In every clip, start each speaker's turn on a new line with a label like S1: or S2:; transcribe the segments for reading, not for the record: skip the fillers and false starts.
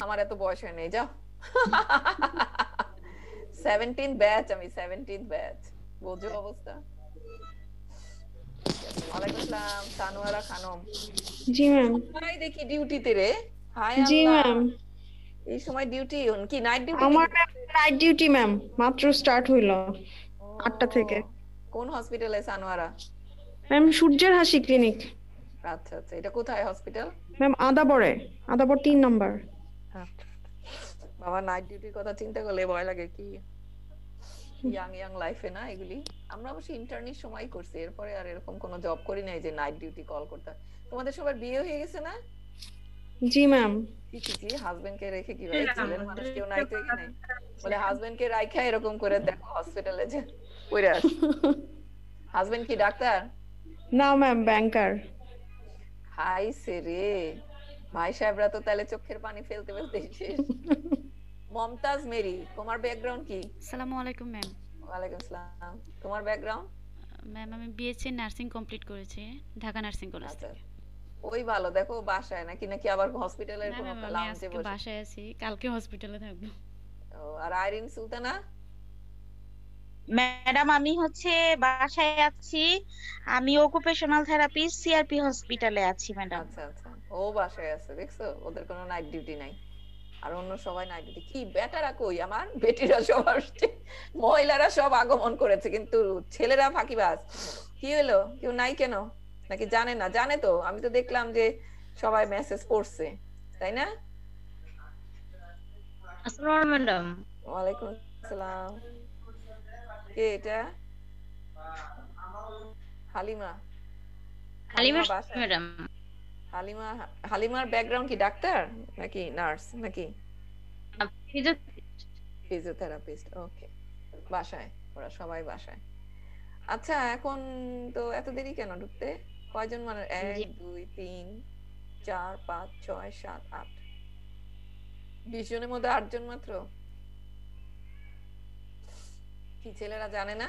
S1: আমার এত বয়স হয় নাই, যাও। 17 ব্যাচ, আমি 17 ব্যাচ, বোঝো অবস্থা। ওয়ালাইকুম আসসালাম সানোয়ারা খানম।
S2: জি ম্যাম।
S1: সবাই দেখি ডিউটিতে রে, হায়
S2: জি
S1: আল্লাহ।
S2: ম্যাম।
S1: এই সময় ডিউটি কি নাইট ডিউটি
S2: আমার
S1: নাকি?
S2: নাইট ডিউটি ম্যাম, মাত্র স্টার্ট হইলো
S1: ও,
S2: 8টা থেকে।
S1: কোন হসপিটালে সানোয়ারা?
S2: ম্যাম সূর্যের হাসি ক্লিনিক।
S1: আচ্ছা আচ্ছা, এটা কোথায় হসপিটাল?
S2: ম্যাম আদাবরে, আদাবর 3 নম্বর।
S1: হ্যাঁ। বাবা, নাইট ডিউটির কথা চিন্তা করলে ভয় লাগে। কি ইয়াং ইয়াং লাইফে না এগুলি। আমরা অবশ্য ইন্টার্নির সময় করছি, এরপরে আর এরকম কোনো জব করি নাই যে নাইট ডিউটি কল করতে হয়। তোমাদের সবার বিয়ে হয়ে গেছে না?
S2: জি ম্যাম।
S1: কি হাজবেন্ড কে রেখে কি ভাই, ছেলের মানুষ কেউ নাই তো এখানে? বলে হাজবেন্ড কে রাইখা এরকম করে দেখো হসপিটালে যে কইরা আসে। হাজবেন্ড কি ডাক্তার?
S2: না ম্যাম, ব্যাংকার।
S1: হাই সে রে, ভাই সাহেবরা তো তাহলে চোখের পানি ফেলতে ফেলতে শেষ। মমতাজ মেরি, তোমার ব্যাকগ্রাউন্ড কি?
S3: আসসালামু আলাইকুম ম্যাম।
S1: ওয়ালাইকুম আসসালাম, তোমার ব্যাকগ্রাউন্ড?
S3: ম্যাম আমি বিএসসি নার্সিং কমপ্লিট করেছি ঢাকা নার্সিং কলেজ
S1: আচ্ছা,
S3: থেকে।
S1: ওই ভালো। দেখো বাসায় নাকি নাকি আবার হসপিটালের
S3: না
S1: কোনো
S3: ম্যাম, আমি
S1: লাউঞ্জে
S3: আজকে
S1: বসে?
S3: বাসায় আছি, কালকে হসপিটালে থাকবো।
S1: ও, আর আইরিন সুলতানা?
S4: ম্যাডাম আমি হচ্ছে বাসায় আছি, আমি অকুপেশনাল থেরাপিস্ট সিআরপি হসপিটালে আছি ম্যাডাম।
S1: আচ্ছা আচ্ছা, ও বাসায় আছে, দেখছো ওদের কোনো নাইট ডিউটি নাই। আর অন্য সবাই নাইট ডিউটি। কি বেটারা কই, আমার বেটিরা সব আসছে, মহিলারা সব আগমন করেছে, কিন্তু ছেলেরা ফাঁকিবাজ। কি হলো, কেউ নাই কেন? নাকি জানে না? জানে তো, আমি তো দেখলাম যে সবাই মেসেজ করছে, তাই না?
S4: আসসালামু ম্যাডাম।
S1: ওয়ালাইকুম আসসালাম। কে এটা? হালিমা? হালিমা বাসায়?
S4: ম্যাডাম
S1: হালিমা, হালিমার ব্যাকগ্রাউন্ড কি ডাক্তার নাকি নার্স নাকি ফিজিওথেরাপিস্ট? ওকে, বাসায়, ওরা সবাই বাসায়। আচ্ছা, এখন তো এত দেরি কেন ঢুকতে? কয়জন মানে? 1 2 3 4 5 6 7 8, 20 জনের মধ্যে 8 জন মাত্র? কি ছেলেরা জানে না?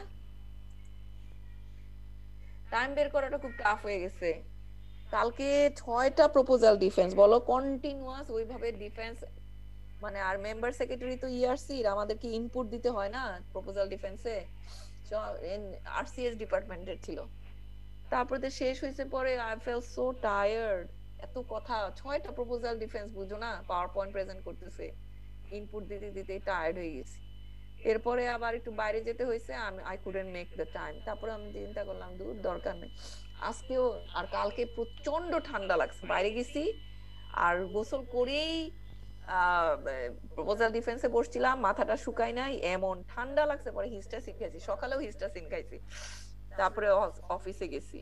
S1: টাইম বের করাটা খুব টাফ হয়ে গেছে। কালকে 6টা প্রপোজাল ডিফেন্স, বলো কন্টিনিউয়াস ওইভাবে ডিফেন্স, মানে আর মেম্বার সেক্রেটারি তো ইআরসি, আমাদেরকে ইনপুট দিতে হয় না প্রপোজাল ডিফেন্সে, আরসিএস ডিপার্টমেন্টের ছিল। তারপরে শেষ হয়েছে, পরে আই ফেল সো টায়ার্ড। এত কথা, 6টা প্রপোজাল ডিফেন্স, বুঝো না, পাওয়ার পয়েন্ট প্রেজেন্ট করতেছে, ইনপুট দিতে দিতে টায়ার্ড হয়ে গেছি। এরপরে আবার একটু বাইরে যেতে হয়েছে, আমি I couldn't make the time. তারপরে আমি চিন্তা করলাম দূর, দরকার নেই আজকেও। আর কালকে প্রচন্ড ঠান্ডা লাগছে, বাইরে গেছি আর গোসল করেই প্রপোজাল ডিফেন্সে বসছিলাম, মাথাটা শুকাই নাই, এমন ঠান্ডা লাগছে। পরে হিস্টাসিন খাইছি, সকালেও হিস্টাসিন খাইছি, তারপরে অফিসে গেছি।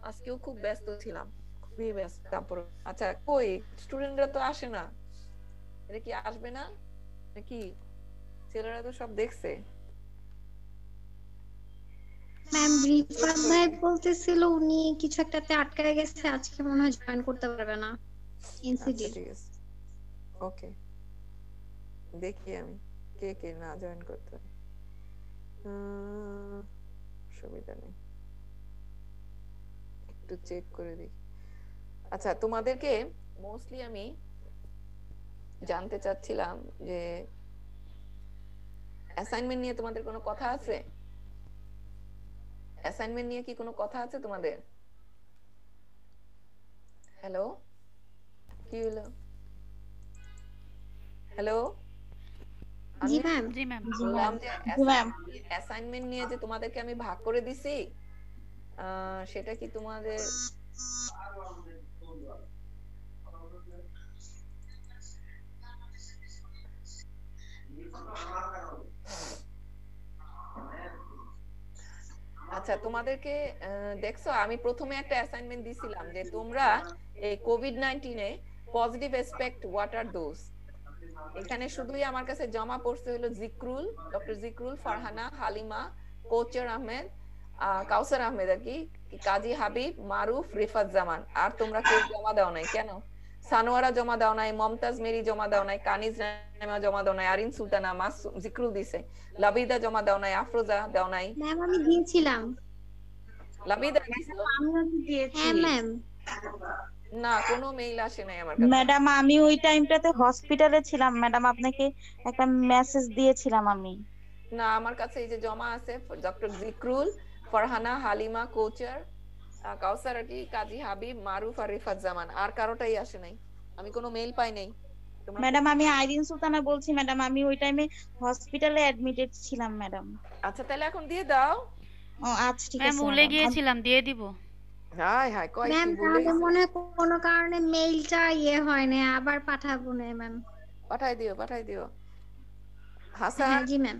S1: আজকেও খুব ব্যস্ত ছিলাম, খুবই ব্যস্ত। তারপর আচ্ছা, কই স্টুডেন্টরা তো আসে না, এটা কি আসবে না নাকি? ছেলেরা তো সব দেখছে।
S5: ম্যাম রিফাত ভাই বলতেছিল উনি কিছু একটাতে আটকায় গেছে, আজকে মনে হয় জয়েন করতে পারবে না এনসিডি।
S1: ঠিক আছে, ওকে, দেখি আমি কে কে না জয়েন করতে পারে। সুবিধা নেই, একটু চেক করে দেখি। আচ্ছা, তোমাদেরকে মোস্টলি আমি জানতে চাচ্ছিলাম যে অ্যাসাইনমেন্ট নিয়ে তোমাদের কোনো কথা আছে? অ্যাসাইনমেন্ট নিয়ে কি কোনো কথা আছে তোমাদের? হ্যালো, কি হলো? হ্যালো,
S5: জি ম্যাম।
S3: জি ম্যাম।
S1: বললাম যে অ্যাসাইনমেন্ট নিয়ে যে তোমাদেরকে আমি ভাগ করে দিছি, সেটা কি তোমাদের আচ্ছা, তোমাদেরকে দেখছো, আমি প্রথমে একটা অ্যাসাইনমেন্ট দিছিলাম যে তোমরা এই COVID-19 A positive aspect what are those. এখানে শুধুই আমার কাছে জমা পড়ছে হলো জিকরুল, ডক্টর জিকরুল, ফারহানা, হালিমা, কোচর আহমেদ, কাউসার আহমেদ আর কি, কাজী হাবিব, মারুফ, রিফাত জামান। আর তোমরা কেউ জমা দাও নাই কেন? সানোয়ারা জমা দাও নাই, মমতাজ মেরি জমা দাও নাই, কানিজ নাইমা জমা দাও নাই, আরিন সুলতানা, জিকরুল দিছে, লাবিদা জমা দাও নাই, আফরোজা দাও নাই।
S5: ম্যাম আমি দিয়েছিলাম।
S1: লাবিদা দিছিল?
S5: হ্যাঁ ম্যাম।
S1: না, কোনো মেইল আসে নাই আমার কাছে।
S4: ম্যাডাম আমি ওই টাইমটাতে হসপিটালে ছিলাম ম্যাডাম, আপনাকে একটা মেসেজ দিয়েছিলাম আমি।
S1: না, আমার কাছে এই যে জমা আছে ডক্টর জিকরুল, ফারহানা, হালিমা, কোচার, কাউসার আলী, কাজী হাবিব, মারুফ আর রিফাত জামান, আর কারোটাই আসে নাই। আমি কোনো মেইল পাই নাই। তোমরা
S4: ম্যাডাম আমি আইরিন সুলতানা বলছি ম্যাডাম, আমি ওই টাইমে হসপিটালে অ্যাডমিটেড ছিলাম ম্যাডাম।
S1: আচ্ছা তাহলে এখন দিয়ে দাও।
S4: ও আচ্ছা ঠিক
S3: ম্যাম
S4: আছে
S3: ভুলে
S4: ম্যাডাম।
S3: গিয়েছিলাম, দিয়ে দিব।
S1: হাই হাই, কয়
S5: ম্যাম
S1: কি ভুলে
S5: তাহলে
S1: গেছি।
S5: মনে হয় কোনো কারণে মেইলটা হয় না, আবার পাঠাবো না ম্যাম।
S1: পাঠাই দিও, পাঠাই দিও। হাসান,
S5: হ্যাঁ জি ম্যাম।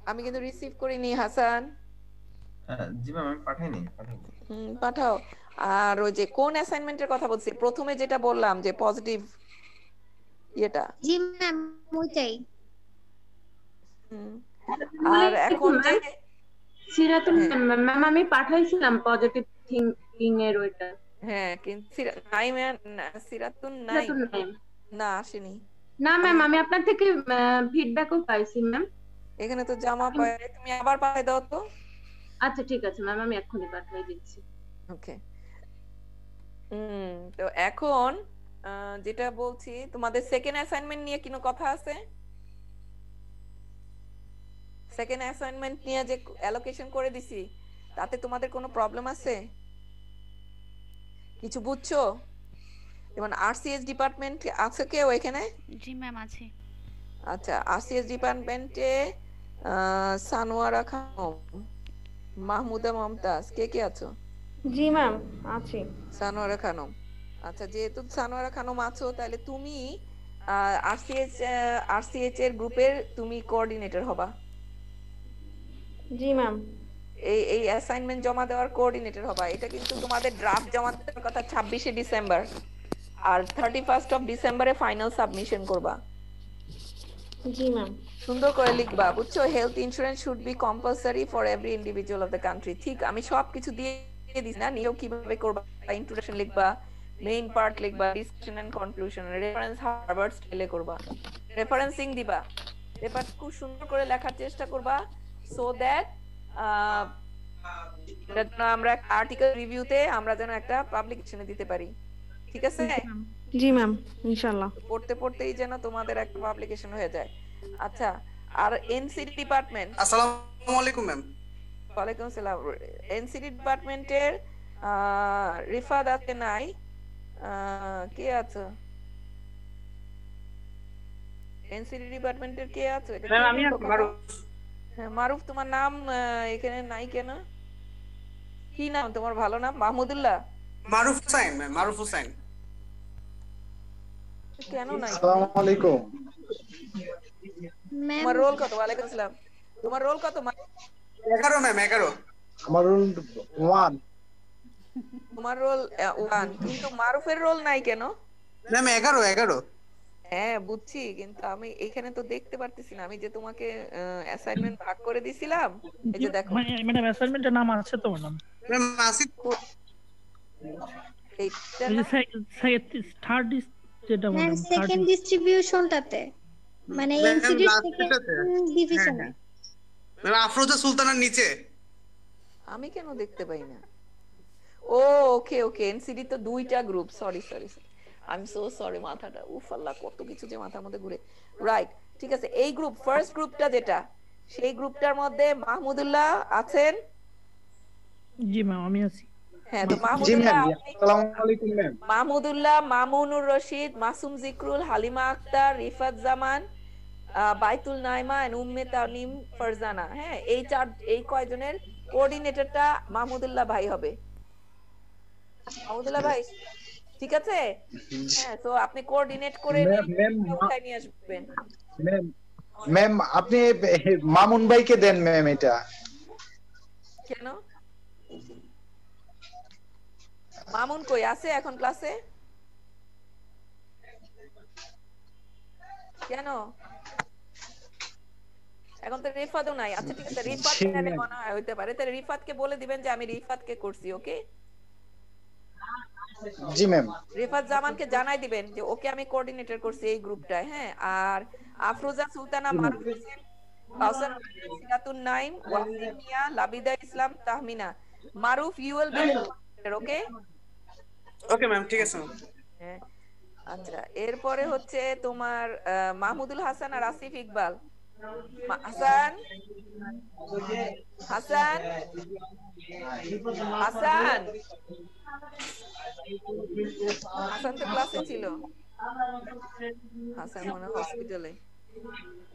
S1: আমি কিন্তু রিসিভ করিনি হাসান।
S6: জি ম্যাম, আমি পাঠাইনি।
S1: পাঠাও। আর ওই যে কোন অ্যাসাইনমেন্টের কথা বলছি, প্রথমে যেটা বললাম যে পজিটিভ এটা।
S5: জি ম্যাম ওইটাই।
S1: হুম, আর এখন যে
S7: সিরাতুল
S1: হ্যাঁ,
S7: ম্যাম আমি পাঠাইছিলাম পজিটিভ থিংকিং এর ওইটা।
S1: হ্যাঁ কিন্তু নাই ম্যাম, সিরাতুন নাই,
S7: সিরাতুল ম্যাম
S1: না আসেনি।
S7: না ম্যাম, আমি আপনার থেকে ফিডব্যাকও পাইছি ম্যাম।
S1: এখানে তো জামা পায়, তুমি আবার পাঠিয়ে দাও তো।
S7: আচ্ছা ঠিক আছে ম্যাম, আমি এক্ষুনি পাঠিয়ে দিচ্ছি।
S1: ওকে। তো এখন যেটা বলছি, তোমাদের সেকেন্ড অ্যাসাইনমেন্ট নিয়ে কোনো কথা আছে? সেকেন্ড অ্যাসাইনমেন্ট নিয়ে যে অ্যালোকেশন করে দিছি, তাতে তোমাদের কোনো প্রবলেম আছে? কিছু বুঝছো? যেমন আরসিএস ডিপার্টমেন্ট আছে কেউ এখানে?
S3: জি ম্যাম আছে।
S1: আচ্ছা, আরসিএস ডিপার্টমেন্টে সানোয়ারা খানম, মাহমুদা মমতাজ, কে কে আছো?
S2: জি ম্যাম আছি।
S1: সানোয়ারা খানম। আচ্ছা, যেহেতু সানোয়ারা খানম আছো, তাহলে তুমি আরসিএইচ এর গ্রুপের তুমি কোঅর্ডিনেটর হবা।
S2: জি ম্যাম।
S1: এই অ্যাসাইনমেন্ট জমা দেওয়ার কোঅর্ডিনেটর হবা। এটা কিন্তু তোমাদের ড্রাফট জমা দেওয়ার কথা 26শে ডিসেম্বর, আর 31st অফ ডিসেম্বরে ফাইনাল সাবমিশন করবা।
S2: জি ম্যাম।
S1: সুন্দর করে লিখবা, বুঝছো? Health insurance should be compulsory for every individual of the country. ঠিক, আমি সব কিছু দিয়ে দিছি না? নিজেও কিভাবে করবা, ইন্ট্রোডাকশন লিখবা, মেইন পার্ট লিখবা, discussion and conclusion, reference Harvard স্টাইলে করবা, রেফারেন্সিং দিবা। পেপার খুব সুন্দর করে লেখার চেষ্টা করবা, সো দ্যাট আমরা আর্টিকেল রিভিউতে আমরা যেন একটা পাবলিকেশনে দিতে পারি। ঠিক আছে?
S2: জি ম্যাম, ইনশাআল্লাহ।
S1: পড়তে পড়তেই যেন তোমাদের একটা পাবলিকেশন হয়ে যায়। আচ্ছা, আর এনসিডি ডিপার্টমেন্ট।
S8: আসসালামু আলাইকুম ম্যাম।
S1: ওয়ালাইকুম আসসালাম। এনসিডি ডিপার্টমেন্টের রিফাত আছে নাই? কে আছে এনসিডি ডিপার্টমেন্টের? কে আছে? এটা
S8: ম্যাম
S1: কে
S8: আমি
S1: বললো কথা?
S8: মারুফ।
S1: হ্যাঁ, মারুফ। তোমার নাম এখানে নাই কেন? কি নাম তোমার? ভালো নাম, মাহমুদুল্লাহ।
S8: মারুফ হোসেন ম্যাম, মারুফ হোসেন।
S1: কেন নাই?
S9: আসসালামু আলাইকুম
S5: ম্যাম
S1: তোমার রোল কত? ওয়ালাইকুম আসসালাম। তোমার রোল কত?
S8: 11 ম্যাম, 11।
S9: আমার রোল 1।
S1: তোমার রোল 1, কিন্তু মারুফের রোল নাই কেন?
S8: ম্যাম 11।
S1: হ্যাঁ বুঝছি, কিন্তু আমি এখানে তো দেখতে পারতেছি না। আমি যে তোমাকে অ্যাসাইনমেন্ট ভাগ করে দিছিলাম, এই যে দেখো।
S10: ম্যাডাম অ্যাসাইনমেন্টের নাম আছে তো ম্যাডাম?
S8: ম্যাম আসিফ।
S1: এইটা
S10: এই
S1: না?
S10: যে থার্ড যেটা
S5: ম্যাম
S10: ম্যাডাম, থার্ড
S5: সেকেন্ড ডিস্ট্রিবিউশনটাতে, মানে
S8: ম্যাম,
S5: এনসিডি
S8: last
S5: সেকেন্ড
S8: টাতে।
S5: ডিভিশনে।
S8: ম্যাম আফরোজা সুলতানার নিচে।
S1: আমি কেন দেখতে পাই না? ও ওকে ওকে, এনসিডি তো দুইটা group. Sorry sorry sorry, I am so sorry. মাথাটা উফ আল্লাহ, কত কিছু যে মাথার মধ্যে ঘুরে। রাইট, ঠিক আছে। এই গ্রুপ, ফার্স্ট গ্রুপটা যেটা, সেই গ্রুপটার মধ্যে মাহমুদুল্লাহ আছেন।
S10: জি ম্যাম আমি আছি।
S1: হ্যাঁ, তো
S9: জি
S1: মাহমুদুল্লাহ,
S9: ম্যাম। আসসালামু আলাইকুম ম্যাম।
S1: মাহমুদুল্লাহ, মামুনুর রশিদ, মাসুম জিকরুল, হালিমা আক্তার, রিফাত জামান, বাইতুল নাইমা এন্ড উম্মে তানিম ফারজানা। হ্যাঁ, এই কয়জনের কোঅর্ডিনেটরটা মাহমুদুল্লাহ ভাই হবে। মাহমুদুল্লাহ ভাই, ঠিক আছে? হ্যাঁ, তো আপনি কোঅর্ডিনেট করে
S9: ম্যাম
S1: উঠাই নিয়ে আসবেন।
S9: ম্যাম ম্যাম আপনি মামুন ভাইকে দেন ম্যাম এটা।
S1: কেন? মামুন কই আছে এখন ক্লাসে? কেন? এখন তো রিফাতও নাই। আচ্ছা ঠিক আছে, রিফাত
S9: জি,
S1: তাহলে
S9: ম্যাম।
S1: মনে হয় হইতে পারে। তাহলে রিফাতকে বলে দিবেন যে আমি রিফাতকে করছি। ওকে,
S9: জি ম্যাম।
S1: রিফাত জামানকে জানাই দিবেন যে ওকে আমি কোঅর্ডিনেটর করছি এই গ্রুপটায়। হ্যাঁ, আর Afroza Sultana, Maruf Hossain, Kawsar, Siratun Naim, Wasim Mia, Labida Islam, Tahmina. Maruf, you will be coordinator. Okay
S8: okay ma'am, ঠিক আছে ম্যাম।
S1: হ্যাঁ, আচ্ছা এরপরে হচ্ছে তোমার মাহমুদুল হাসান আর আসিফ ইকবাল। হাসান, হাসান, হাসান, হাসান তো ক্লাসে ছিল। হাসান মনে হয় হসপিটালে।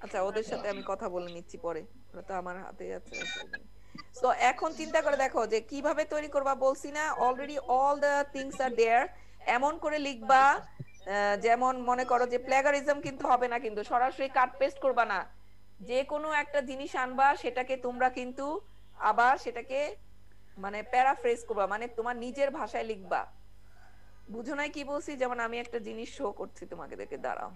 S1: আচ্ছা ওদের সাথে আমি কথা বলে নিচ্ছি পরে, ওরা তো আমার হাতে আছে। সো এখন চিন্তা করে দেখো যে কিভাবে তৈরি করবা। বলছি না already all the things are দেয়ার। এমন করে লিখবা যেমন মনে করো যে প্লেগারিজম কিন্তু হবে না, কিন্তু সরাসরি কাট পেস্ট করবা না। যে কোনো একটা জিনিস আনবা, সেটাকে তোমরা কিন্তু আবার সেটাকে মানে প্যারাফ্রেজ করবা, মানে তোমার নিজের ভাষায় লিখবা। বুঝো নাই কি বলছি? যেমন আমি একটা জিনিস শো করছি তোমাকে, দেখে দাঁড়াও।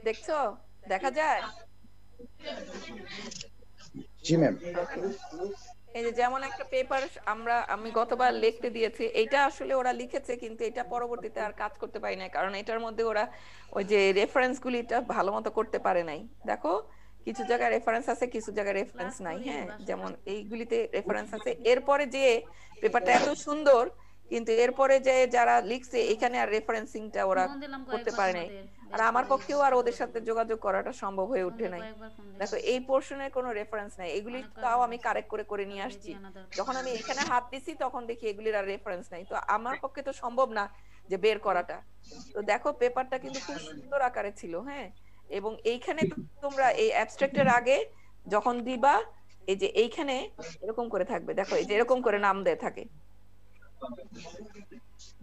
S1: দেখছো, দেখা যায়?
S9: জি ম্যাম।
S1: এই যে যেমন একটা পেপার আমি গতবার লিখতে দিয়েছি, এটা আসলে ওরা লিখেছে কিন্তু এটা পরবর্তীতে আর কাজ করতে পারি না, কারণ এটার মধ্যে ওরা ওই যে রেফারেন্স গুলিটা ভালো মতো করতে পারে নাই। দেখো কিছু জায়গায় রেফারেন্স আছে, কিছু জায়গায় রেফারেন্স নাই। হ্যাঁ, যেমন এইগুলিতে রেফারেন্স আছে। এরপরে যে পেপারটা এত সুন্দর, কিন্তু এরপরে যে যারা লিখছে এখানে আর রেফারেন্সিংটা ওরা করতে পারে নাই। আর আমার পক্ষেও আর ওদের সাথে যোগাযোগ করাটা সম্ভব হয়ে ওঠে নাই। দেখো এই পোরশনের কোনো রেফারেন্স নাই, এগুলি তাও আমি কারেক্ট করে করে নিয়ে আসছি। যখন আমি এখানে হাত দিছি তখন দেখি এগুলির আর রেফারেন্স নাই, তো আমার পক্ষে তো সম্ভব না যে বের করাটা। তো দেখো পেপারটা কিন্তু খুব সুন্দর আকারে ছিল। হ্যাঁ, এবং এইখানে তোমরা এই অ্যাবস্ট্রাক্টের আগে যখন দিবা, এই যে এইখানে এরকম করে থাকবে, দেখো এই যে এরকম করে নাম দেয়া থাকে,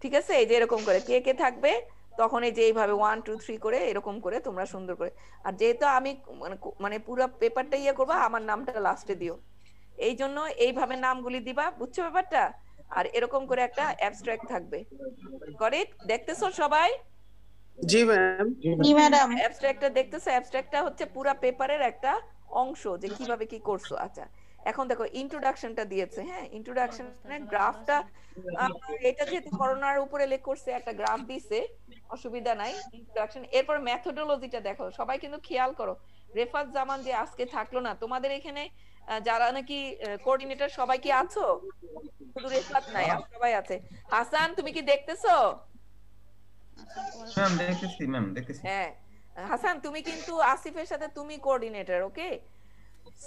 S1: ঠিক আছে? এই যে এরকম করে কে কে থাকবে, তখন এই যে এইভাবে 1 2 3 করে এরকম করে তোমরা সুন্দর করে। আর যেহেতু আমি মানে পুরো পেপারটা ইয়ে করবা, আমার নামটা লাস্টে দিও, এই জন্য এইভাবে নামগুলি দিবা। বুঝছো ব্যাপারটা? আর এরকম করে একটা অ্যাবস্ট্রাক্ট থাকবে। Got it? দেখতেছো সবাই?
S8: জি ম্যাম।
S4: জি ম্যাডাম।
S1: অ্যাবস্ট্রাক্টটা দেখতেছো? অ্যাবস্ট্রাক্টটা হচ্ছে পুরো পেপারের একটা অংশ, যে কিভাবে কি করছো। আচ্ছা এখন দেখো ইন্ট্রোডাকশনটা দিয়েছে। হ্যাঁ, ইন্ট্রোডাকশনের গ্রাফটা, এটা যেহেতু করোনার উপরে লেখ করছে, একটা গ্রাফ দিছে, অসুবিধা নাই। ইন্ট্রোডাকশন, এরপর মেথোডোলজিটা দেখো। সবাই কিন্তু খেয়াল করো, রেফাত জামান যে আজকে থাকলো না, তোমাদের এখানে যারা নাকি কোঅর্ডিনেটর সবাই কি আছো? শুধু রেফাত নাই, আর সবাই আছে। হাসান তুমি কি দেখতেছো?
S6: ম্যাম দেখতেছি, ম্যাম দেখতেছি।
S1: হ্যাঁ হাসান, তুমি কিন্তু আসিফের সাথে তুমি কোঅর্ডিনেটর, ওকে?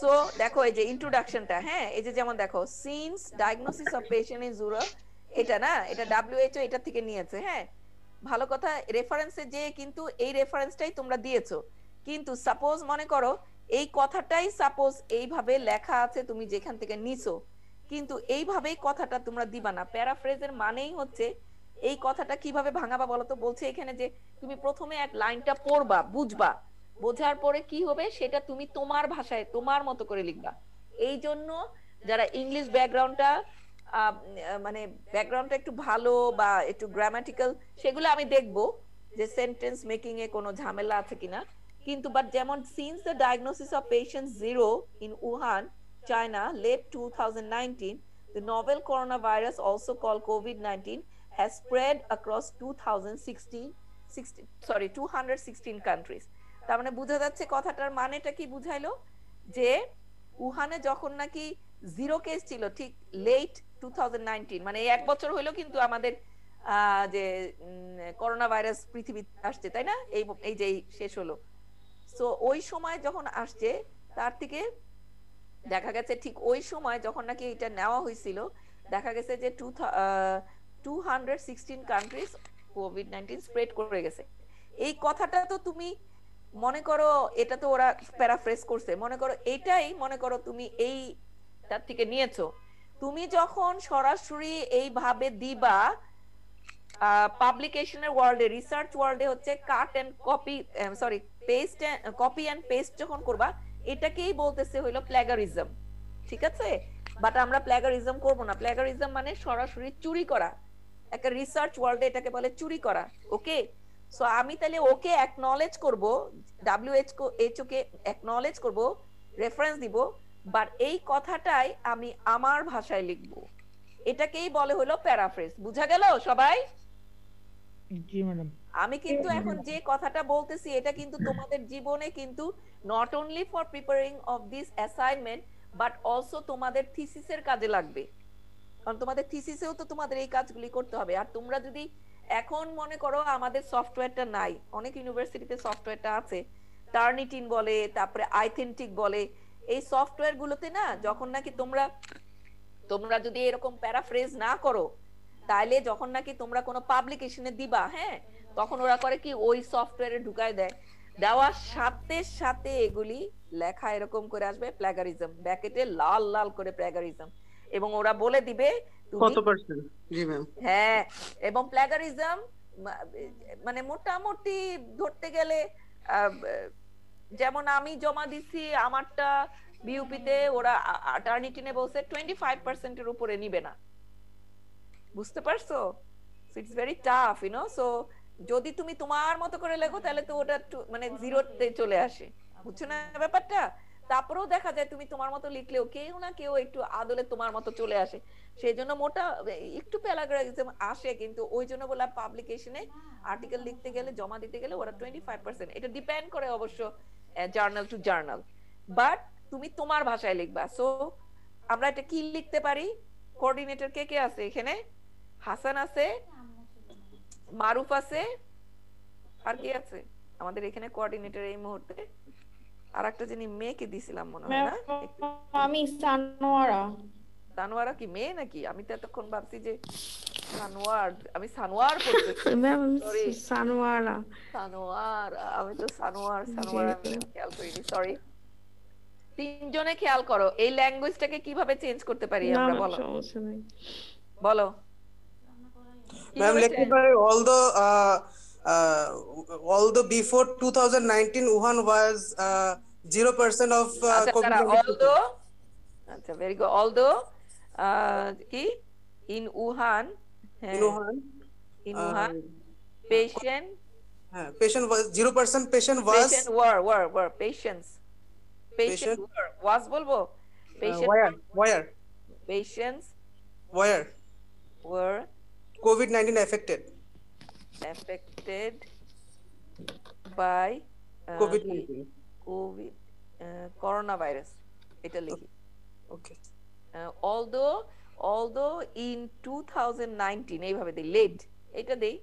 S1: সো দেখো এই যে ইন্ট্রোডাকশনটা, হ্যাঁ এই যে যেমন দেখো since diagnosis of patient in জুরাল, এটা না, এটা WHO এটা থেকে নিয়েছে। হ্যাঁ, ভালো কথা। রেফারেন্সে যে কিন্তু এই রেফারেন্সটাই তোমরা দিয়েছো, কিন্তু সাপোজ মনে করো এই কথাটাই সাপোজ এইভাবে লেখা আছে, তুমি যেখান থেকে নিছো, কিন্তু এইভাবেই কথাটা তোমরা দিবা না। প্যারাফ্রেজের মানেই হচ্ছে এই কথাটা কিভাবে ভাঙাবা বলো তো। বলছে এখানে যে তুমি প্রথমে এক লাইনটা পড়বা, বুঝবা, বোঝার পরে কি হবে সেটা তুমি তোমার ভাষায় তোমার মতো করে লিখবা। এই জন্য যারা ইংলিশ ব্যাকগ্রাউন্ডটা মানে ব্যাকগ্রাউন্ডটা একটু ভালো বা একটু গ্রামাটিক্যাল, সেগুলো আমি দেখবো যে সেন্টেন্স মেকিং এ কোনো ঝামেলা আছে কিনা। কিন্তু বাট যেমন since the diagnosis of patient zero in Wuhan China late 2019, the novel coronavirus also called COVID-19 has spread across 216 countries. তার মানে বোঝা যাচ্ছে কথাটার মানেটা কি বুঝাইলো, যে উহানে যখন নাকি জিরো কেস ছিল, ঠিক লেট 2019, মানে এক বছর হইলো কিন্তু আমাদের যে করোনা ভাইরাস পৃথিবীতে আসছে, তাই না? এই যে শেষ হলো। সো ওই সময় যখন আসছে, তার থেকে দেখা গেছে ঠিক ওই সময় যখন নাকি এটা নেওয়া হয়েছিল, দেখা গেছে যে 216 কান্ট্রিজ কোভিড-19 স্প্রেড করে গেছে। এই কথাটা তো তুমি মনে করো, এটা তো ওরা প্যারাফ্রেজ করছে, মনে করো এটাই মনে করো তুমি এই তার থেকে নিয়েছো। তুমি যখন সরাসরি এইভাবে দিবা পাবলিকেশনের ওয়ার্ল্ডে, রিসার্চ ওয়ার্ল্ডে হচ্ছে cut and copy, sorry paste, copy and paste যখন করবা, এটাকেই বলতেছে হইলো প্ল্যাগারিজম। ঠিক আছে, বাট আমরা প্ল্যাগারিজম করব না। প্ল্যাগারিজম মানে সরাসরি চুরি করা। একটা রিসার্চ ওয়ার্ল্ডে এটাকে বলে চুরি করা। ওকে, সো আমি তাহলে ওকে অ্যাকনলেজ করব, WHO কে অ্যাকনলেজ করব, রেফারেন্স দিব, বাট এই কথাটাই আমি আমার ভাষায় লিখব। এটাকেই বলে হলো প্যারাফ্রেজ। বুঝা গেল সবাই?
S10: জি ম্যাডাম।
S1: আমি কিন্তু এখন যে কথাটা বলতেছি এটা কিন্তু তোমাদের জীবনে কিন্তু not only for preparing of this assignment but also তোমাদের থিসিসের কাজে লাগবে। কারণ তোমাদের থিসিসেও তো তোমাদের এই কাজগুলি করতে হবে। আর তোমরা যদি এখন মনে করো আমাদের সফটওয়্যারটা নাই, অনেক ইউনিভার্সিটিতে সফটওয়্যারটা আছে, টার্নিটিন বলে, তারপরে আইথেন্টিক বলে, এই সফটওয়্যার গুলোতে না যখন নাকি তোমরা যদি এরকম প্যারাফ্রেজ না করো, তাইলে যখন নাকি তোমরা কোনো পাবলিকেশনে দিবা, হ্যাঁ, তখন ওরা করে কি ওই সফটওয়্যারে ঢুকায় দেয়, দেওয়ার সাথে সাথে এগুলি লেখা এরকম করে আসবে প্ল্যাগারিজম, ব্র্যাকেটে লাল লাল করে প্ল্যাগারিজম, এবং ওরা বলে দিবে
S8: কত পার্সেন্ট। জি ম্যাম।
S1: হ্যাঁ, এবং প্ল্যাগারিজম মানে মোটামুটি ধরতে গেলে যেমন আমি জমা দিছি আমারটা বিউপিতে, ওরা টার্নিটিনে বলছে 25% এর উপরে নিবে না। বুঝতে পারছো? It's very tough, you know. So যদি তুমি তোমার মতো করে লেখো তাহলে তো ওটা মানে জিরোতে চলে আসে। বুঝছো না ব্যাপারটা? তারপরেও দেখা যায় তুমি তোমার মতো লিখলেও কেউ না কেউ একটু আদলে তোমার মতো চলে আসে, সেই জন্য মোটা একটু প্যারাগ্রাফিজম আসে। কিন্তু ওই জন্য বলা পাবলিকেশনে আর্টিকেল লিখতে গেলে, জমা দিতে গেলে ওরা 25%, এটা ডিপেন্ড করে অবশ্য জার্নাল টু জার্নাল, বাট তুমি তোমার ভাষায় লিখবা। সো আমরা এটা কি লিখতে পারি? কোঅর্ডিনেটর কে কে আছে এখানে? হাসান আছে, মারুফ আছে, আর কি আছে আমাদের এখানে কোঅর্ডিনেটর এই মুহূর্তে? আর একটা যিনি মেয়েকে দিছিলাম মনে হয় না?
S2: আমি সানোয়ারা।
S1: সানোয়ারা কি মেয়ে নাকি? আমি তো এতক্ষণ ভাবছি যে সানোয়ার, আমি সানোয়ার পড়তেছি।
S2: Ma'am
S1: sorry,
S2: Sanowara.
S1: সানোয়ারা, আমি তো সানোয়ার খেয়াল করিনি, সরি। তিনজনে খেয়াল করো, এই ল্যাঙ্গুয়েজটাকে কিভাবে চেঞ্জ করতে পারি আমরা, বলো বলো।
S8: ম্যাম লিখতে পারি although before 2019 Wuhan was 0% of
S1: although, আচ্ছা ভেরি গুড, although কি in Wuhan patient
S8: was 0% patient was
S1: patient was বলবো, patients were
S8: COVID-19 affected
S1: by
S8: COVID-19
S1: coronavirus, এটা লিখি।
S8: ওকে,
S1: although in 2019 এইভাবে দেই, লেট, এটা দেই।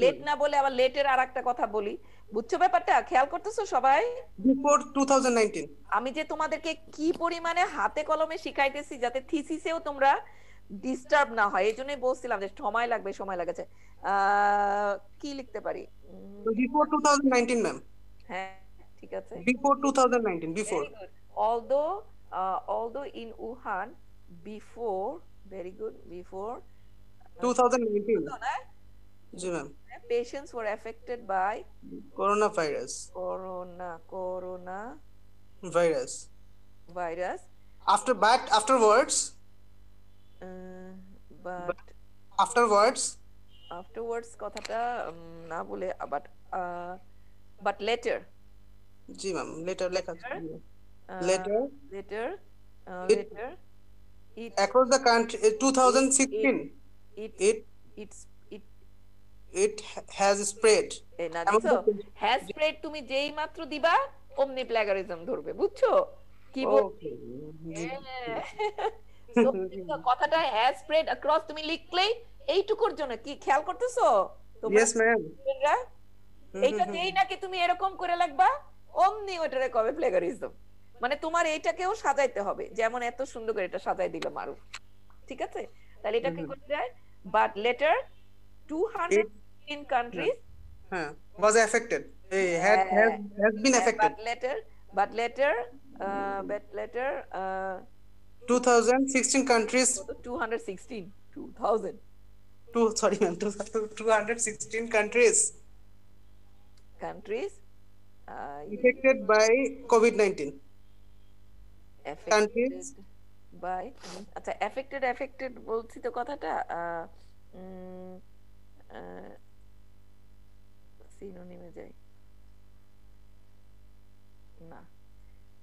S1: লেট না বলে আবার লেটের আরেকটা কথা বলি, বুঝছো ব্যাপারটা? খেয়াল করতেছো সবাই?
S8: before 2019
S1: আমি যে তোমাদেরকে কি পরিমাণে হাতে কলমে শিখাইতেছি যাতে থিসিসেও তোমরা ডিস্টার্ব না হয়, এজন্যই বলছিলাম যে সময় লাগবে, সময় লাগেছে। কি লিখতে পারি?
S8: before 2019 ma'am.
S1: হ্যাঁ ঠিক আছে,
S8: before 2019 before
S1: although in Wuhan before, very good, before
S8: 2019 G ma'am,
S1: patients were affected by
S8: coronavirus
S1: virus
S8: afterwards
S1: but afterwards কথাটা না বলে but later,
S8: G ma'am, later লেখা আছে,
S1: later it
S8: across the country 2016 it has spread,
S1: না দেখো has spread, তুমি যেই মাত্র দিবা অমনি প্ল্যাগারিজম ধরবে, বুঝছো কি বলছি? কথাটা has spread across তুমি লিখলেই এইটুকুর জন্য, কি খেয়াল করতেছো তোমরা?
S8: yes ma'am,
S1: এইটা যেই নাকি তুমি এরকম করে লিখবা অমনি ওটারে কবে প্ল্যাগারিজম। মানে তোমার এইটাকেও সাজাইতে হবে, যেমন এত সুন্দর করে এটা সাজাই দিল মারুফ, ঠিক আছে? তাহলে এটা কি করতে যায়? but later 216 countries
S8: was affected, has been affected,
S1: but later
S8: 2016 countries.
S1: 216 2000
S8: Sorry, ma'am. 216 countries
S1: countries
S8: affected by COVID-19.
S1: affected
S8: Countries.
S1: by আচ্ছা affected বলছি তো কথাটা সিনোনিমে যাই না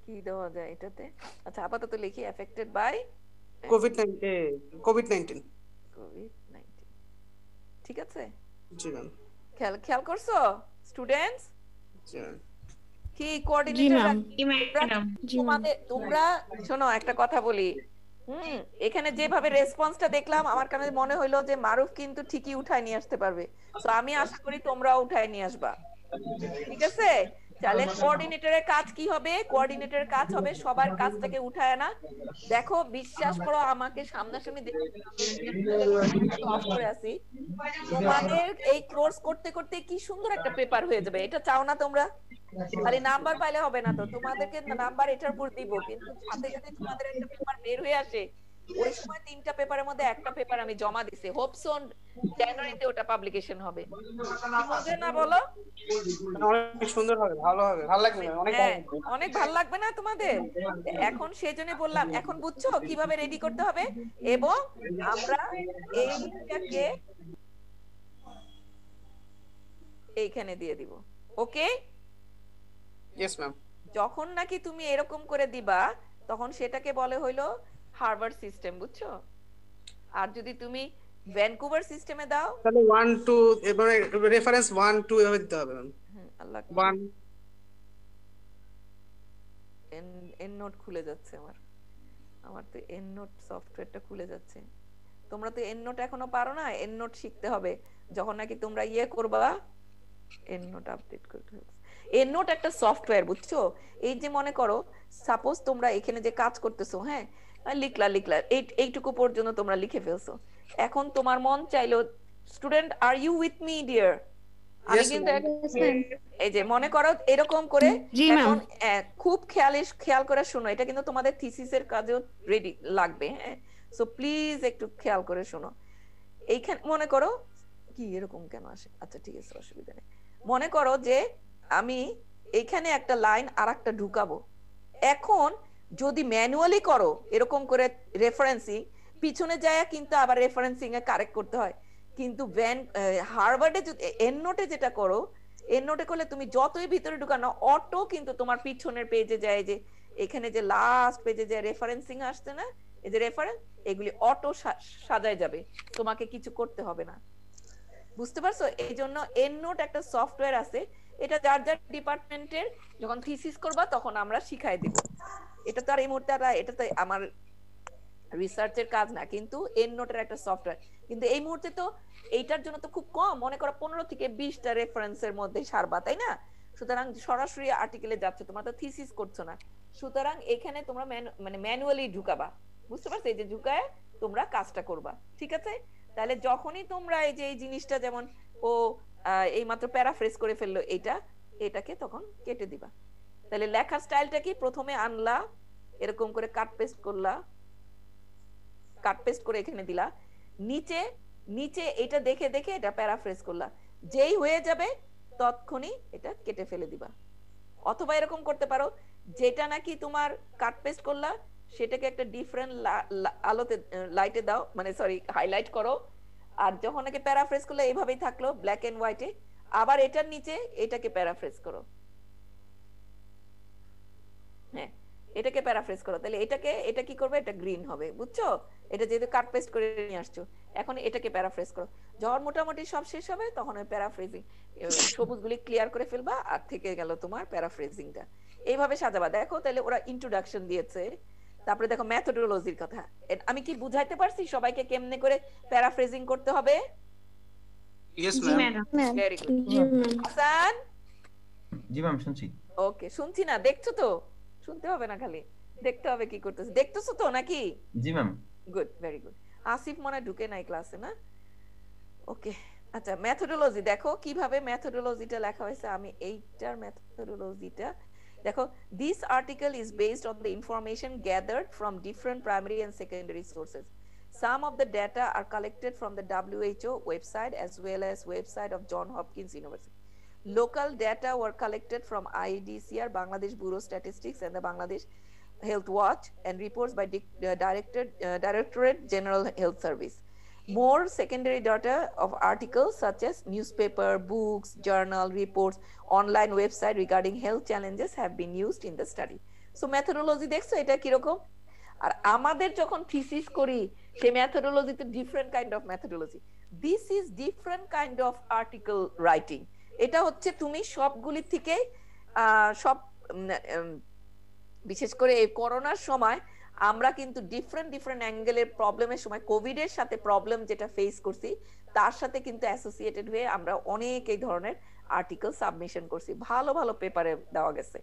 S1: কি দেওয়া যায় এটাতে আচ্ছা আপাতত লিখি affected by
S8: COVID-19. COVID-19.
S1: COVID-19 ঠিক আছে
S8: জি ম্যাম।
S1: খেয়াল করছো স্টুডেন্টস
S8: জি ম্যাম।
S1: কি
S2: জি
S1: কোঅর্ডিনেটর
S2: ম্যাম
S1: তোমরা শোনো একটা কথা বলি এখানে যেভাবে রেসপন্সটা দেখলাম আমার কাছে মনে হইলো যে মারুফ কিন্তু ঠিকই উঠায় নিয়ে আসতে পারবে তো আমি আশা করি তোমরাও উঠায় নিয়ে আসবা ঠিক আছে তাহলে কোঅর্ডিনেটরের কাজ কি হবে কোঅর্ডিনেটরের কাজ হবে সবার কাজটাকে উঠায় আনা দেখো বিশ্বাস করো আমাকে সামনাসামনি অফ করে আসি তোমাদের এই কোর্স করতে করতে কি সুন্দর একটা পেপার হয়ে যাবে এটা চাও না তোমরা খালি নাম্বার পাইলে হবে না তো তোমাদেরকে নাম্বার এটার উপর দিব কিন্তু সাথে সাথে তোমাদের একটা পেপার বের হয়ে আসে ওই সময় 3টা পেপারের মধ্যে একটা পেপার আমি জমা দিছি হোপস অন জানুয়ারিতে ওটা পাবলিকেশন হবে মজা না বলো
S8: অনেক সুন্দর হবে ভালো লাগবে
S1: অনেক ভালো লাগবে না তোমাদের এখন সেজন্য বললাম এখন বুঝছো কিভাবে রেডি করতে হবে এবং আমরা এইটাকে এইখানে দিয়ে দিব ওকে
S8: ইয়েস ম্যাম।
S1: যখন নাকি তুমি এরকম করে দিবা তখন সেটাকে বলে হইলো হার্ভার্ড সিস্টেম বুঝছো আর যদি তুমি ভ্যানকুভার সিস্টেমে দাও
S8: তাহলে 1 2 এবারে রেফারেন্স 1 2 এভাবে দিতে হবে ম্যাম।
S1: আল্লাহ
S8: 1
S1: এন নোট খুলে যাচ্ছে আমার তো এন নোট সফটওয়্যারটা খুলে যাচ্ছে তোমরা তো এন নোট এখনো পারো না এন নোট শিখতে হবে যখন নাকি তোমরা করবা এন নোট আপডেট করতে হবে এন নোট একটা সফটওয়্যার বুঝছো এই যে মনে করো সাপোজ তোমরা এখানে যে কাজ করতেছো হ্যাঁ লিখলা এইটুকু পর্যন্ত তোমরা লিখে ফেলছো এখন তোমার মন চাইলো student are you with me dear আমি কিন্তু এই যে মনে করো এরকম করে এখন খুব খেয়াল করে শোনো এটা কিন্তু তোমাদের থিসিসের কাজেও রেডি লাগবে হ্যাঁ সো প্লিজ একটু খেয়াল করে শোনো এইখানে মনে করো কি এরকম কেন আসে আচ্ছা ঠিক আছে অসুবিধা নেই মনে করো যে আমি এইখানে একটা লাইন আর একটা ঢুকাবো এখন যদি ম্যানুয়ালি করো এরকম করে রেফারেন্সিং পিছনে যায় কিন্তু আবার রেফারেন্সিং এ কারেক্ট করতে হয় কিন্তু হার্ভার্ডে এন্ড নোটে যেটা করো এন্ড নোটে করলে তুমি যতই ভিতরে ঢুকানো অটো কিন্তু তোমার পিছনের পেজে যায় যে এখানে যে লাস্ট পেজে যে রেফারেন্সিং আসছে না এই যে রেফারেন্স এগুলি অটো সাজায় যাবে তোমাকে কিছু করতে হবে না বুঝতে পারছো এই জন্য এন্ড নোট একটা সফটওয়্যার আছে এটা যার যার ডিপার্টমেন্টের যখন থিসিস করবা তখন আমরা শিখাই দিব এটা তো আর এই মুহূর্তে এটা তো আমার রিসার্চের কাজ না কিন্তু এন্ড নোটের একটা সফটওয়্যার কিন্তু এই মুহূর্তে তো এইটার জন্য তো খুব কম মনে করো 15 থেকে 20টা রেফারেন্সের মধ্যে সারবা তাই না সুতরাং সরাসরি আর্টিকেলে যাচ্ছে তোমরা তো থিসিস করছো না সুতরাং এখানে তোমরা মানে ম্যানুয়ালি ঢুকাবা বুঝতে পারছো এই যে ঢুকায় তোমরা কাজটা করবা ঠিক আছে তাহলে যখনই তোমরা এই যে এই জিনিসটা যেমন ও এই মাত্র প্যারাফ্রেজ করে ফেললো এটাকে তখন কেটে দিবা তাহলে লেখার স্টাইলটা কি প্রথমে আনলা এরকম করে কাট পেস্ট করে এখানে দিলা নিচে এটা দেখে এটা প্যারাফ্রেজ করলা যেই হয়ে যাবে তৎক্ষণি এটা কেটে ফেলে দিবা অথবা এরকম করতে পারো যেটা নাকি তোমার কাট পেস্ট করলা সেটাকে একটা ডিফারেন্ট আলোতে লাইটে দাও মানে সরি হাইলাইট করো আর যখন নাকি প্যারাফ্রেজ করলে এইভাবেই থাকলো ব্ল্যাক এন্ড হোয়াইটে আবার এটার নিচে এটাকে প্যারাফ্রেজ করো হ্যাঁ এটাকে প্যারাফ্রেজ করো তাহলে এটা কি করবে এটা গ্রিন হবে বুঝছো এটা যেহেতু কাট পেস্ট করে নিয়ে আসছো এখন এটাকে প্যারাফ্রেজ করো যখন মোটামুটি সব শেষ হবে তখন ওই প্যারাফ্রেজিং সবুজগুলি ক্লিয়ার করে ফেলবা আর থেকে গেল তোমার প্যারাফ্রেজিংটা এইভাবে সাজাবা দেখো তাহলে ওরা ইন্ট্রোডাকশন দিয়েছে তারপরে দেখো মেথডোলজির কথা আমি কি বুঝাইতে পারছি সবাইকে কেমনে করে প্যারাফ্রেজিং করতে হবে
S8: yes ma'am
S1: very good Hasan
S6: জি ম্যাম শুনছি
S1: ওকে শুনছি না দেখছো তো শুনতে হবে না খালি দেখতে হবে কি করতেছ দেখতেছো তো নাকি
S6: জি ma'am
S1: good very good Asif মনে ঢুকে নাই ক্লাসে না ওকে আচ্ছা মেথডোলজি দেখো কিভাবে মেথডোলজিটা লেখা হয়েছে আমি এইটার মেথডোলজিটা দেখো, this article is based on the information gathered from different primary and secondary sources. Some of the data are collected from the WHO website as well as website of Johns Hopkins University. Local data were collected from IDCR, Bangladesh Bureau of Statistics, and the Bangladesh Health Watch, and reports by Directorate General Health Service. More secondary data of articles such as newspaper, books, journal, reports, online website regarding health challenges have been used in the study. So methodology দেখছো এটা কিরকম? আর আমাদের যখন thesis করি সেই methodology তো different kind of methodology. This is different kind of article writing. এটা হচ্ছে তুমি সবগুলি থেকে সব বিশেষ করে এই করোনার সময় আমরা কিন্তু ডিফারেন্ট অ্যাঙ্গেলের প্রবলেমের সময় কোভিড এর সাথে প্রবলেম যেটা ফেস করছি তার সাথে কিন্তু অ্যাসোসিয়েটেড হয়ে আমরা অনেক এই ধরনের আর্টিকেল সাবমিশন করছি, ভালো ভালো পেপারে দেওয়া গেছে।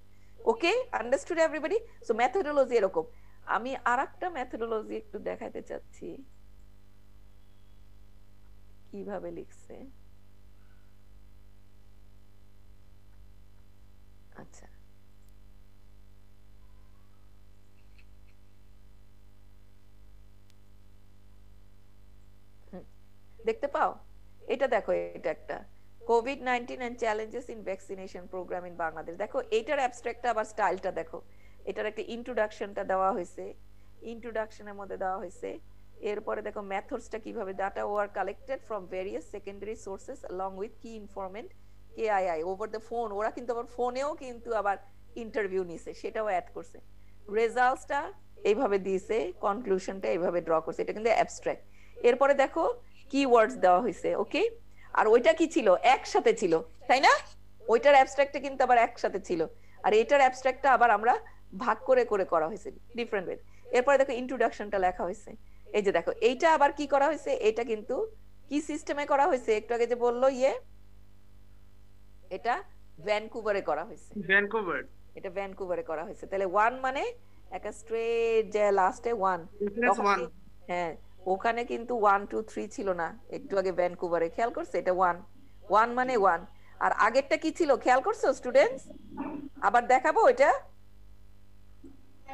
S1: ওকে, আন্ডারস্টুড এভরিবডি? সো মেথডোলজি এরকম। আমি আরেকটা মেথডোলজি একটু দেখাইতে চাচ্ছি কিভাবে লিখছে। আচ্ছা, দেখতে পাও? এটা দেখো, এটা একটা COVID-19 and challenges in vaccination program in Bangladesh। দেখো এটার অ্যাবস্ট্রাক্টটা আবার স্টাইলটা দেখো, এটার একটা ইন্ট্রোডাকশনটা দেওয়া হয়েছে, ইন্ট্রোডাকশনের মধ্যে দেওয়া হয়েছে। এরপরে দেখো মেথডসটা কিভাবে, data were collected from various secondary sources along with key informant KII over the phone. ওরা কিন্তু আবার ফোনেও কিন্তু আবার ইন্টারভিউ নিছে, সেটাও অ্যাড করছে। রেজাল্টসটা এইভাবে দিয়েছে, কনক্লুশনটা এইভাবে ড্র করছে, এটা কিন্তু অ্যাবস্ট্রাক্ট। এরপরে দেখো কিওয়ার্ডস দেওয়া হয়েছে। ওকে, আর ওইটা কি ছিল? একসাথে ছিল, তাই না? ওইটার অ্যাবস্ট্রাক্টটা কিন্তু আবার একসাথে ছিল, আর এটার অ্যাবস্ট্রাক্টটা আবার আমরা ভাগ করে করে করা হয়েছে ডিফারেন্ট ওয়ে। এরপরে দেখো ইন্ট্রোডাকশনটা লেখা হয়েছে। এই যে দেখো এইটা আবার কি করা হয়েছে, এটা কিন্তু কি সিস্টেমে করা হয়েছে, একটু আগে যে বললো এটা ভ্যানকুভারে করা হয়েছে।
S8: ভ্যানকুভার,
S1: এটা ভ্যানকুভারে করা হয়েছে। তাহলে 1 মানে একটা স্ট্রেট যে লাস্টে 1, হ্যাঁ ওখানে কিন্তু 1 2 3 ছিল না, একটু আগে ভ্যানকুভারে খেয়াল করছে, এটা 1 মানে 1। আর আগেরটা কি ছিল খেয়াল করছো স্টুডেন্টস? আবার দেখাবো এটা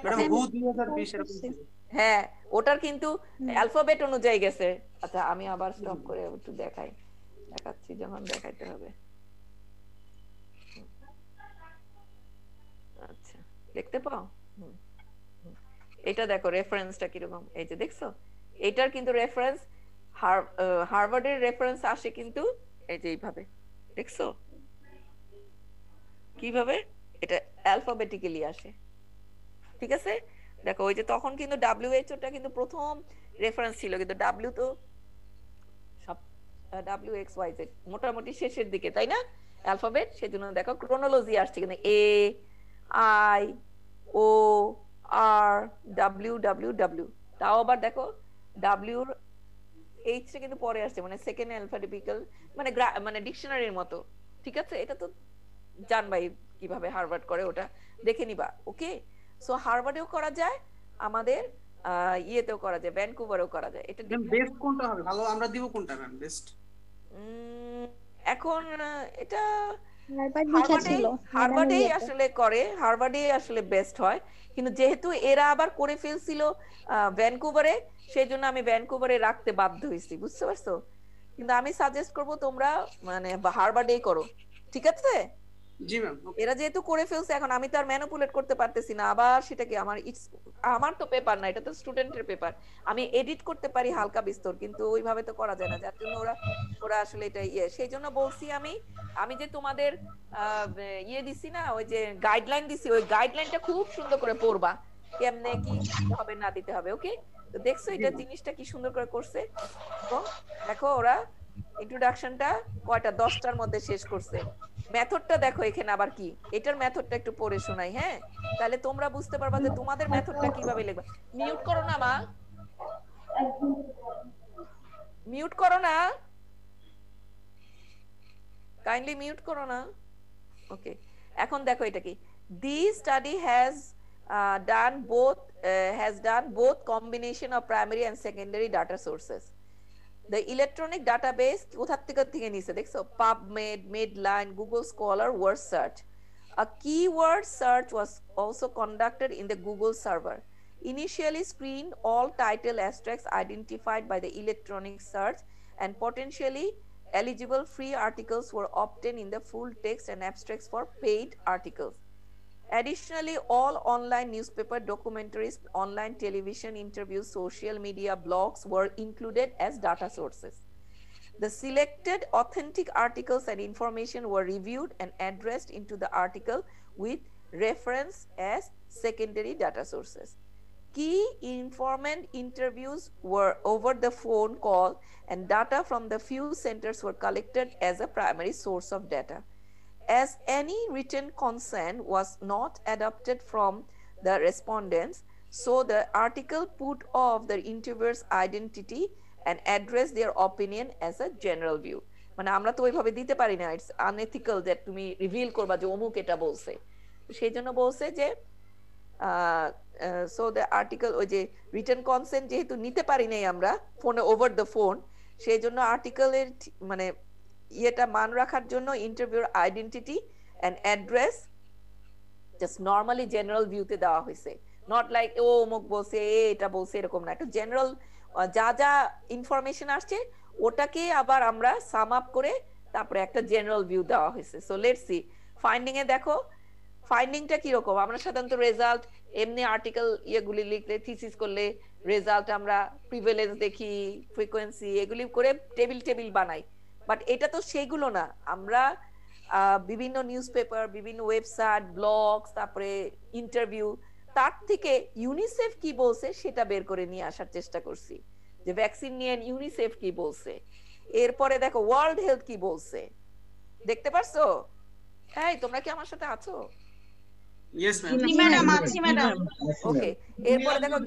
S8: ম্যাডাম হু 2020 এরকম ছিল।
S1: হ্যাঁ, ওটার কিন্তু অ্যালফাবেট অনুযায়ী গেছে। আচ্ছা আমি আবার স্টপ করে একটু দেখাচ্ছি যখন দেখাইতে হবে। আচ্ছা দেখতে পাও? এটা দেখো রেফারেন্সটা কিরকম, এই যে দেখছো এটার কিন্তু রেফারেন্স হার্ভার্ডের রেফারেন্স আসে কিন্তু এই যে এইভাবে, দেখছো কিভাবে এটা অ্যালফাবেটিক্যালি আসে। ঠিক আছে, দেখো ওই যে তখন কিন্তু WHO টা কিন্তু প্রথম রেফারেন্স ছিল, কিন্তু W তো সব WXYZ মোটামুটি শেষের দিকে, তাই না অ্যালফাবেট, সেজন্য দেখো ক্রোনোলজি আসছে কিন্তু AIORWWW, তাও আবার দেখো W H টা কিন্তু পরে আসছে, মানে সেকেন্ড অ্যালফাবেটিক্যাল, মানে ডিকশনারির মতো। ঠিক আছে, এটা তো জানবাই কিভাবে হার্ভার্ড করে, ওটা দেখে নিবা। ওকে, সো হার্ভার্ডেও করা যায়, আমাদের ইয়েতেও করা যায়, ভ্যানকুভারেও করা যায়। এটা
S8: বেস্ট কোনটা হবে ভালো, আমরা দিব কোনটা ম্যাম বেস্ট?
S1: এখন এটা
S5: হার্ভার্ডেই
S1: আসলে করে, হার্ভার্ডেই আসলে বেস্ট হয়, কিন্তু যেহেতু এরা আবার করে ফেলছিল ভ্যানকুভারে, সেই জন্য আমি ভ্যানকুভারে রাখতে বাধ্য হয়েছি, বুঝতে পারছো? কিন্তু আমি সাজেস্ট করব তোমরা মানে হার্ভার্ডেই করো, ঠিক আছে?
S8: জি ম্যাম।
S1: এরা যেহেতু করে ফেলছে, এখন আমি তো আর ম্যানিপুলেট করতে পারতেছি না, আবার সেটাকে আমার তো পেপার না, এটা তো স্টুডেন্টের পেপার, আমি এডিট করতে পারি হালকা বিস্তর, কিন্তু ওইভাবে তো করা যায় না, যার জন্য ওরা আসলে এটা সেই জন্য বলছি আমি যে তোমাদের দিছি না, ওই যে গাইডলাইন দিছি, ওই গাইডলাইনটা খুব সুন্দর করে পড়বা, কেমনে কি হবে না দিতে হবে। ওকে, তো দেখছো এটা জিনিসটা কি সুন্দর করে করছে। দেখো ওরা ইন্ট্রোডাকশনটা কয়টা 10টার মধ্যে শেষ করছে। মেথডটা দেখো এখানে আবার কি, এটার মেথডটা একটু পড়ে শোনাই, হ্যাঁ, তাহলে তোমরা বুঝতে পারবা যে তোমাদের মেথডটা কিভাবে লিখবা। মিউট করো না মা, মিউট করো না, কাইন্ডলি মিউট করো না। ওকে, এখন দেখো এটা কি, this study has done both combination of primary and secondary data sources. The electronic database কোথা থেকে নিছে দেখছো, PubMed, Medline, Google Scholar, Word Search A keyword search was also conducted in the Google server. Initially screened all title abstracts identified by the electronic search and potentially eligible free articles were obtained in the full text and abstracts for paid articles. Additionally, all online newspaper documentaries, online television interviews, social media blogs were included as data sources. The selected authentic articles and information were reviewed and addressed into the article with reference as secondary data sources. Key informant interviews were over the phone call and data from the few centers were collected as a primary source of data. As any written consent was not adopted from the respondents, so the article put off the interviewer's identity and address their opinion as a general view. মানে আমরা তো ওইভাবে দিতে পারি না, it's unethical যে তুমি reveal করবা যে অমুক এটা বলছে, সেই জন্য বলছে যে সো দ্য আর্টিকেল ওই যে রিটেন কনসেন্ট যেহেতু নিতে পারি নাই আমরা ফোনে ওভার দ্য ফোন, সেই জন্য আর্টিকেলের মানে ইয়েটা মান রাখার জন্য ইন্টারভিউর identity and address just normally general ভিউতে দেওয়া হয়েছে, নট লাইক ও অমুক বলছে এটা বলছে এরকম না, একটা জেনারেল যা যা ইনফরমেশন আসছে ওটাকে আবার আমরা সাম আপ করে তারপরে একটা জেনারেল ভিউ দেওয়া হয়েছে। সো লেটস সি ফাইন্ডিং এ দেখো ফাইন্ডিংটা কি রকম। আমরা সাধারণত রেজাল্ট এমনি আর্টিকেল ইয়েগুলি লিখলে থিসিস করলে রেজাল্ট আমরা প্রিভিলেজ দেখি, ফ্রিকোয়েন্সি এগুলি করে টেবিল টেবিল বানাই, বাট এটা তো সেগুলো না। আমরা বিভিন্ন নিউজপেপার, বিভিন্ন ওয়েবসাইট, ব্লগস, তারপরে ইন্টারভিউ, তার থেকে ইউনিসেফ কি বলছে সেটা বের করে নিয়ে আসার চেষ্টা করছি, যে ভ্যাকসিন নিয়ে ইউনিসেফ কি বলছে। এরপরে দেখো ওয়ার্ল্ড হেলথ কি বলছে, দেখতে পারছো? এই তোমরা কি আমার সাথে আছো?
S8: ইয়েস
S4: ম্যাডাম আছি ম্যাডাম।
S1: ওকে, এরপরে দেখো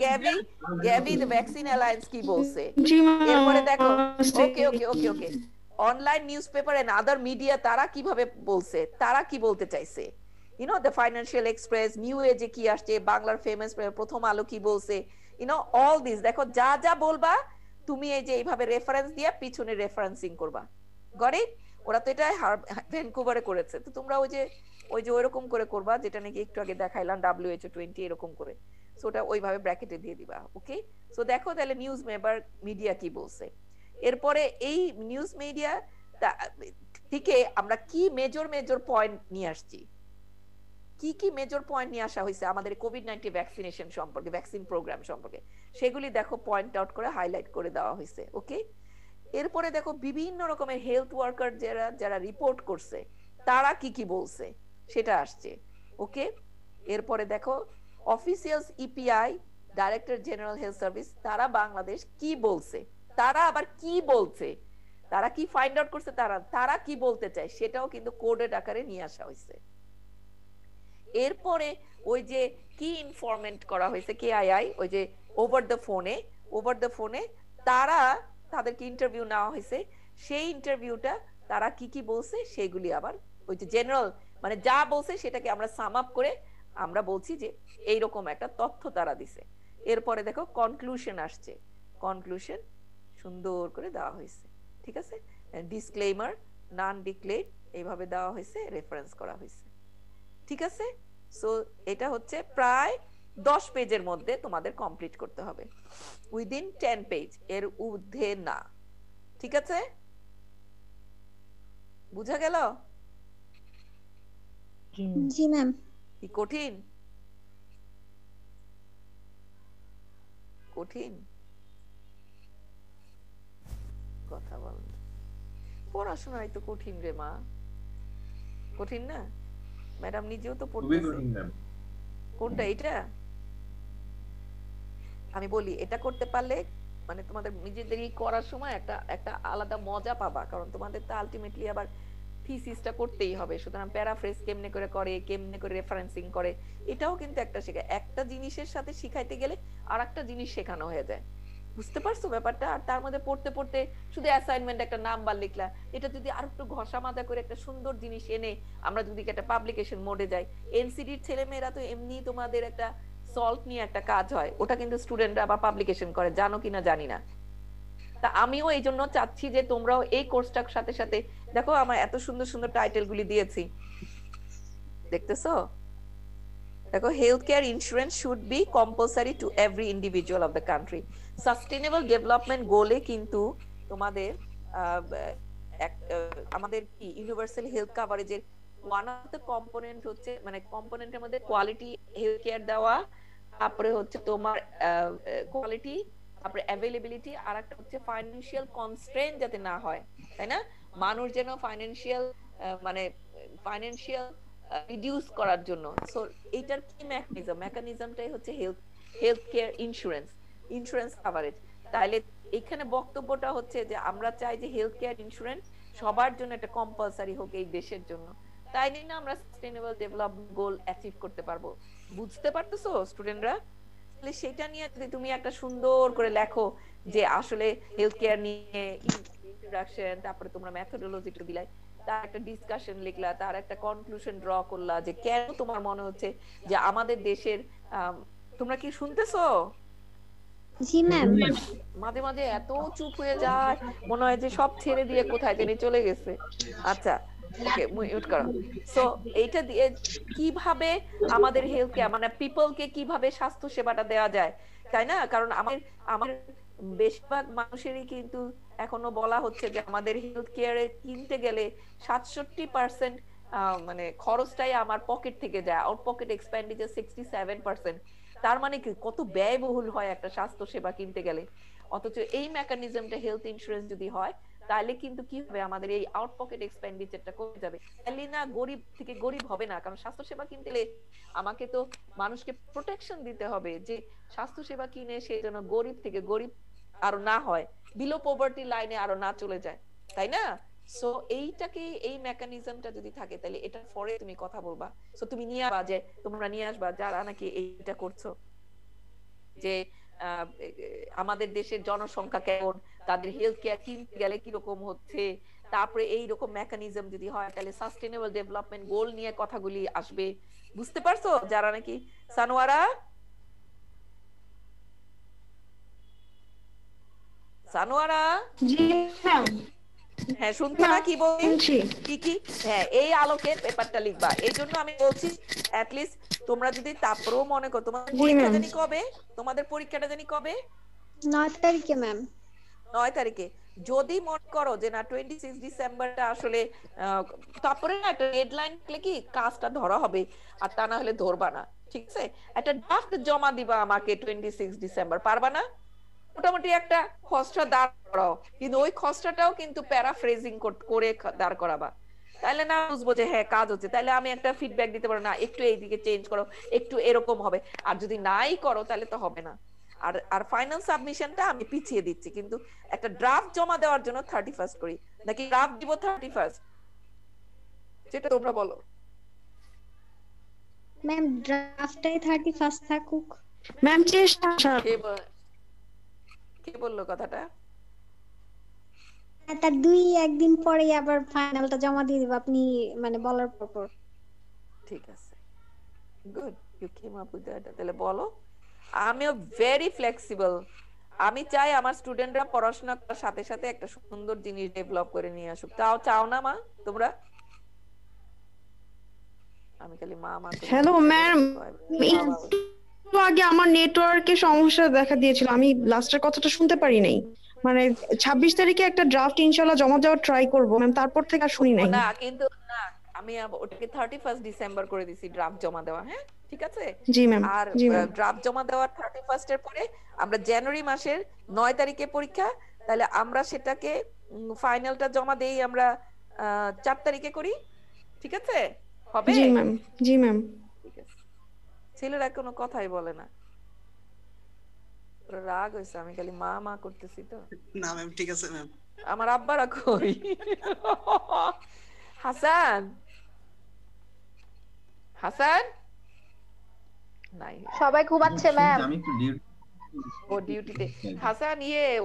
S1: গ্যাভি দ্য ভ্যাকসিন অ্যালায়েন্স কি বলছে।
S2: জি ম্যাম।
S1: এরপরে দেখো okay okay okay okay online newspaper and other media তারা কিভাবে বলছে, তারা কি বলতে চাইছে। You know the Financial Express, new এজে কি আসছে, বাংলার ফেমাস প্রথম আলো কি বলছে, ইউ নো অল দিস। দেখো যা যা বলবা তুমি এই যে এইভাবে রেফারেন্স দিয়ে পিছনে রেফারেন্সিং করবা। Got it? ওরা তো এটা ভ্যানকুভারে করেছে, তো তোমরা ওই যে ওইরকম করে করবা, যেটা নাকি একটু আগে দেখাইলাম WHO 20 এরকম করে। সো ওটা ওইভাবে ব্র্যাকেটে দিয়ে দিবা। ওকে, সো দেখো তাহলে নিউজ মিডিয়া কি বলছে। এরপরে এই নিউজ মিডিয়া থেকে আমরা কি মেজর পয়েন্ট নিয়ে আসছি, কি কি মেজর পয়েন্ট নিয়ে আসা হয়েছে আমাদের কোভিড-19 ভ্যাকসিনেশন সম্পর্কে, ভ্যাকসিন প্রোগ্রাম সম্পর্কে, সেগুলি দেখো পয়েন্ট আউট করে হাইলাইট করে দেওয়া হয়েছে। ওকে, এরপরে দেখো বিভিন্ন রকমের হেলথ ওয়ার্কার যারা রিপোর্ট করছে তারা কি কি বলছে সেটা আসছে। ওকে, এরপরে দেখো officials EPI, director general health service, তারা বাংলাদেশ কি বলছে, তারা আবার কি বলছে, তারা কি ফাইন্ড আউট করছে, তারা কি বলতে চায় সেটাও কিন্তু কোডেড আকারে নিয়ে আসা হয়েছে। এরপরে ওই যে কি ইনফরমেন্ট করা হয়েছে কেআইআই, ওই যে ওভার দ্য ফোনে তাদেরকে ইন্টারভিউ নেওয়া হয়েছে, সেই ইন্টারভিউটা তারা কি কি বলছে সেগুলি আবার ওই যে জেনারেল মানে যা বলছে সেটাকে আমরা সাম আপ করে আমরা বলছি যে এইরকম একটা তথ্য তারা দিছে। এরপরে দেখো কনক্লুশন আসছে, কনক্লুশন সুন্দর করে দেওয়া হয়েছে। ঠিক আছে, ডিসক্লেমার, নন ডিক্লেয়ার্ড এইভাবে দেওয়া হয়েছে, রেফারেন্স করা হয়েছে। ঠিক আছে, সো এটা হচ্ছে প্রায় 10 পেজের মধ্যে তোমাদের কমপ্লিট করতে হবে, উইদিন 10 পেজ, এর ঊর্ধ্বে না। ঠিক আছে, বুঝা গেল?
S5: জি ম্যাম।
S1: কি কঠিন? কঠিন কথা বল, পড়াশোনাই তো কঠিন রে মা, কঠিন না? ম্যাডাম নিজেও তো পড়তেছে। কোনটা এটা? আমি বলি এটা করতে পারলে মানে তোমাদের নিজেদেরই করার সময় একটা আলাদা মজা পাবা, কারণ তোমাদের তো আলটিমেটলি আবার থিসিসটা করতেই হবে। সুতরাং প্যারাফ্রেজ কেমনে করে কেমনে করে রেফারেন্সিং করে, এটাও কিন্তু একটা শেখা। একটা জিনিসের সাথে শিখাইতে গেলে আরেকটা জিনিস শেখানো হয়ে যায়। বুঝতে পারছো ব্যাপারটা? আর তার মধ্যে পড়তে শুধু অ্যাসাইনমেন্ট একটা নাম্বার লিখলা, এটা যদি আর একটু ঘষা মাজা করে একটা সুন্দর জিনিস এনে আমরা যদি একটা পাবলিকেশন মোডে যাই, এনসিডির ছেলেমেয়েরা তো এমনি তোমাদের একটা সলভ নিয়ে একটা কাজ হয়, ওটা কিন্তু স্টুডেন্টরা আবার পাবলিকেশন করে, জানো কিনা জানি না। তা আমিও এই জন্য চাচ্ছি যে তোমরাও এই কোর্সটার সাথে সাথে দেখো আমার এত সুন্দর সুন্দর টাইটেল গুলি দিয়েছি, দেখতেছো? দেখো, health care insurance should be compulsory to every individual of the country. Sustainable development গোলে কিন্তু তোমাদের আমাদের কি ইউনিভার্সাল হেলথ কাভারেজের ওয়ান অফ দ্য কম্পোনেন্ট হচ্ছে, মানে কম্পোনেন্টের মধ্যে কোয়ালিটি হেলথ কেয়ার দেওয়া, তারপরে হচ্ছে তোমার কোয়ালিটি, তারপরে অ্যাভেলেবিলিটি, আর একটা হচ্ছে ফাইন্যান্সিয়াল কনস্ট্রেইন যাতে না হয়, তাই না? মানুষ যেন ফাইন্যান্সিয়াল মানে ফাইন্যান্সিয়াল রিডিউস করার জন্য। সো এইটার কি মেকানিজমটাই হচ্ছে হেলথ কেয়ার ইন্স্যুরেন্স কাভারেজ। তাহলে এখানে বক্তব্যটা হচ্ছে যে আমরা চাই যে হেলথ কেয়ার ইন্স্যুরেন্স সবার জন্য একটা কম্পালসারি হোক এই দেশের জন্য, তাই না আমরা সাস্টেনেবল ডেভেলপমেন্ট গোল অ্যাচিভ করতে পারবো। বুঝতে পারতেছো স্টুডেন্টরা? তাহলে সেটা নিয়ে যদি তুমি একটা সুন্দর করে লেখো যে আসলে হেলথ কেয়ার নিয়ে ইন্ট্রোডাকশন, তারপরে তোমরা মেথোডোলজিটা দিলাই, তার একটা ডিসকাশন লিখলা, তার একটা কনক্লুশন ড্র করলা যে কেন তোমার মনে হচ্ছে যে আমাদের দেশের তোমরা কি শুনতেছো?
S5: জি ম্যাম।
S1: মাঝে মাঝে এত চুপ হয়ে যায়, মনে হয় যে সব ছেড়ে দিয়ে কোথায় জানি চলে গেছে। আচ্ছা, ওকে, মিউট করো। সো এইটা দিয়ে কিভাবে আমাদের হেলথ কেয়ার মানে পিপলকে কিভাবে স্বাস্থ্য সেবাটা দেওয়া যায়, তাই না? কারণ আমাদের বেশিরভাগ মানুষেরই কিন্তু এখনো বলা হচ্ছে যে আমাদের হেলথ কেয়ারে কিনতে গেলে 67% মানে খরচটাই আমার পকেট থেকে যায়, আউট পকেট এক্সপেন্ডিচার 67%। তার মানে কি কত ব্যয়বহুল হয় একটা স্বাস্থ্য সেবা কিনতে গেলে। অথচ এই মেকানিজমটা হেলথ ইন্স্যুরেন্স যদি হয় তাহলে কিন্তু কি হবে, আমাদের এই আউট পকেট এক্সপেন্ডিচারটা কমে যাবে। তাহলে না গরিব থেকে গরিব হবে না, কারণ স্বাস্থ্য সেবা কিনতে গেলে আমাকে তো মানুষকে প্রোটেকশন দিতে হবে যে স্বাস্থ্য সেবা কিনে সেই জন্য গরিব থেকে গরিব আরো না হয়, বিলো পভার্টি লাইনে আরো না চলে যায়, তাই না? সো এইটাকে এই মেকানিজমটা যদি থাকে তাহলে এটা পরে তুমি কথা বলবা। সো তুমি নিয়ে আসবা, যে তোমরা নিয়ে আসবা যারা নাকি এইটা করছো, যে আমাদের দেশের জনসংখ্যা কেমন, তাদের হেলথ কেয়ার কিনতে গেলে কিরকম হচ্ছে, তারপরে এইরকম মেকানিজম যদি হয় তাহলে সাস্টেনেবল ডেভেলপমেন্ট গোল নিয়ে কথাগুলি আসবে। বুঝতে পারছো? যারা নাকি সানোয়ারা
S2: জি ম্যাম।
S1: হ্যাঁ, শুনছো না কি বলছি? কি হ্যাঁ, এই আলোকে পেপারটা লিখবা। এই জন্য আমি বলছি অ্যাট লিস্ট তোমরা যদি তারপরেও মনে করো তোমাদের পরীক্ষা জানি কবে, তোমাদের পরীক্ষাটা জানি কবে?
S5: 9 তারিখে ম্যাম।
S1: 9 তারিখে। যদি মনে করো যে না 26 ডিসেম্বরটা আসলে তারপরে না একটা ডেডলাইন থাকলে কি কাজটা ধরা হবে, আর তা না হলে ধরবা না, ঠিক আছে? একটা ড্রাফট জমা দিবা আমাকে 26 ডিসেম্বর, পারবা না? মোটামুটি একটা খসড়া দাঁড় করাও, কিন্তু ওই খসড়াটাও কিন্তু প্যারাফ্রেজিং করে দাঁড় করাবা, তাহলে না বুঝবো যে হ্যাঁ কাজ হচ্ছে। তাহলে আমি একটা ফিডব্যাক দিতে পারবো, না একটু এইদিকে চেঞ্জ করো, একটু এরকম হবে। আর যদি নাই করো তাহলে তো হবে না। আর ফাইনাল সাবমিশনটা আমি পিছিয়ে দিচ্ছি, কিন্তু একটা ড্রাফট জমা দেওয়ার জন্য 31st করি, নাকি ড্রাফট দিব 31st, যেটা তোমরা বলো।
S5: ম্যাম ড্রাফটটাই 31st থাকুক।
S2: ম্যাম চেষ্টা।
S1: কে বললো কথাটা?
S5: তার 2-1 দিন পরে আবার ফাইনালটা জমা দিয়ে দিব আপনি মানে বলার পর।
S1: ঠিক আছে, good, you came up with that. তাহলে বলো। আমিও ভেরি ফ্লেক্সিবল। আমি চাই আমার স্টুডেন্টরা পড়াশোনা করার সাথে সাথে একটা সুন্দর জিনিস ডেভেলপ করে নিয়ে আসুক। তাও চাও না মা তোমরা? আমি খালি মা
S2: হ্যালো ম্যাম, আগে আমার নেটওয়ার্কে সমস্যা দেখা দিয়েছিল, আমি লাস্টের কথাটা শুনতে পারি নাই। মানে 26 তারিখে একটা ড্রাফট ইনশাআল্লাহ জমা দেওয়ার ট্রাই করব ম্যাম, তারপর থেকে আর শুনি নাই।
S1: না কিন্তু না, আমি ওটাকে 31st ডিসেম্বর করে দিছি ড্রাফট জমা দেওয়া। হ্যাঁ ঠিক আছে।
S2: জি ম্যাম।
S1: আর ড্রাফট জমা দেওয়ার 31st এর পরে আমরা জানুয়ারি মাসের 9 তারিখে পরীক্ষা, তাহলে আমরা সেটাকে ফাইনালটা জমা দেই আমরা 4 তারিখে করি, ঠিক আছে? হবে?
S2: জি ম্যাম। জি ম্যাম।
S1: ঠিক আছে। ছেলেরা কোনো কথাই বলে না, রাগ হইছে, আমি খালি মা মা করতেছি তো।
S8: না ম্যাম, ঠিক আছে ম্যাম।
S1: আমার আব্বারা কই? হাসান নাই,
S2: সবাই ঘুমাচ্ছে ম্যাম।
S6: আমি একটু
S1: ও ডিউটিতে। হাসান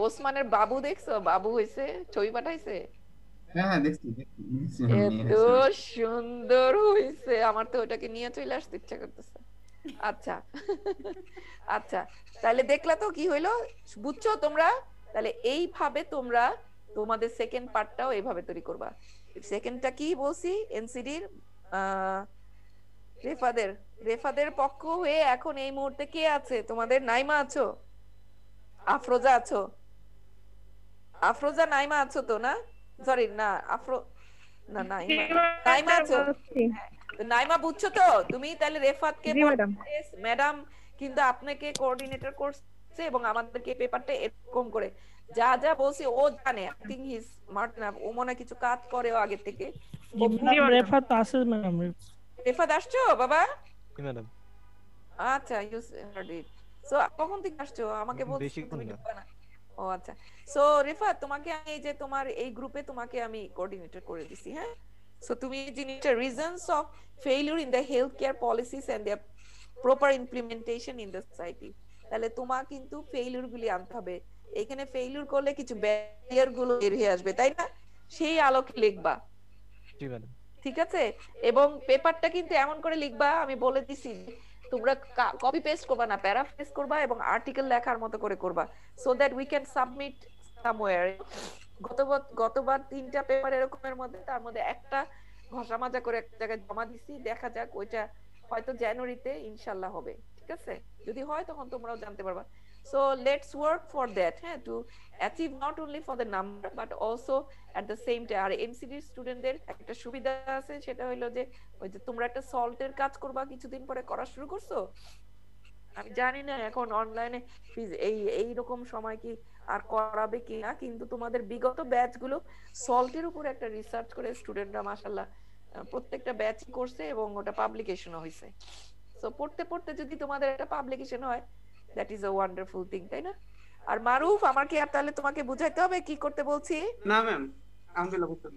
S1: ওসমানের বাবু দেখছো? বাবু হইছে, ছবি পাঠাইছে।
S6: হ্যাঁ দেখছি।
S1: এত সুন্দর হইছে, আমার তো ওটাকে নিয়ে চলে আসতে ইচ্ছা করতেছে। আচ্ছা আচ্ছা, তাহলে দেখলা তো কি হইলো, বুঝছো তোমরা? তাহলে এইভাবে তোমরা তোমাদের সেকেন্ড পার্টটাও এইভাবে তৈরি করবা। সেকেন্ডটা কি বলছি? এনসিডির রেফাদের রেফাদের পক্ষ হয়ে এখন এই মুহূর্তে কে আছে তোমাদের? নাইমা আছো, আফরোজা আছো, আফরোজা নাইমা আছো তো? না সরি, না না নাইমা, নাইমা আছো? তো নাইমা বুঝছো তো তুমি? তাহলে রেফাতকে ম্যাডাম কিন্তু আপনাকে কোঅর্ডিনেটর করছে এবং আমাদেরকে পেপারটা এরকম করে যা যা বলছি ও জানে। I think he is smart না, ও মনে হয় কিছু কাজ করে ও আগে থেকে।
S10: রেফাত আছে ম্যাডাম।
S1: রেফাত আসছো বাবা?
S11: জি ম্যাডাম।
S1: আচ্ছা, ইউ হার্ড ইট। সো কখন থেকে আসছো? আমাকে বলছো তুমি ঢুকবা না। ও আচ্ছা। সো রিফাত, তোমাকে আমি এই যে তোমার এই গ্রুপে তোমাকে আমি কোঅর্ডিনেটর করে দিছি, হ্যাঁ? সো তুমি জিনিসটা reasons of failure in the health care policies and their proper implementation in the society, তাহলে তোমার কিন্তু ফেইলিউর গুলি আনতে হবে। এখানে ফেইলিউর করলে কিছু ব্যারিয়ার গুলো বের হয়ে আসবে, তাই না? সেই আলোকে লিখবা,
S11: জি ম্যাডাম।
S1: ঠিক আছে? এবং পেপারটা কিন্তু এমন করে লিখবা, আমি বলে দিছি তোমরা কপি পেস্ট করবা না, প্যারাফ্রেজ করবা এবং আর্টিকেল লেখার মতো করে করবা, so that we can submit somewhere. গতবার 3টা পেপার এরকমের মধ্যে, তার মধ্যে একটা ঘষা মাজা করে এক জায়গায় জমা দিছি, দেখা যাক ওইটা হয়তো জানুয়ারিতে ইনশাআল্লাহ হবে, ঠিক আছে? যদি হয় তখন তোমরাও জানতে পারবা। So let's work for that, হ্যাঁ, to achieve not only for the number but also at the same time. আর এনসিডি স্টুডেন্টদের একটা সুবিধা আছে, সেটা হলো যে ওই যে তোমরা একটা সল্টের কাজ করবা, কিছুদিন পরে করা শুরু করছো। আমি জানি না এখন অনলাইনে এই রকম সময় কি আর করাবে কিনা, কিন্তু তোমাদের বিগত ব্যাচ গুলো সল্টের উপর একটা রিসার্চ করে স্টুডেন্টরা মাশাআল্লাহ প্রত্যেকটা ব্যাচ করছে এবং ওটা পাবলিকেশনও হয়েছে। সো পড়তে পড়তে যদি তোমাদের একটা পাবলিকেশন হয়, that is a wonderful thing, তাই না? আর মারুফ, আমার কি আর তাহলে তোমাকে বুঝাইতে হবে কি করতে বলছি?
S8: না ম্যাম, আলহামদুলিল্লাহ বুঝতে।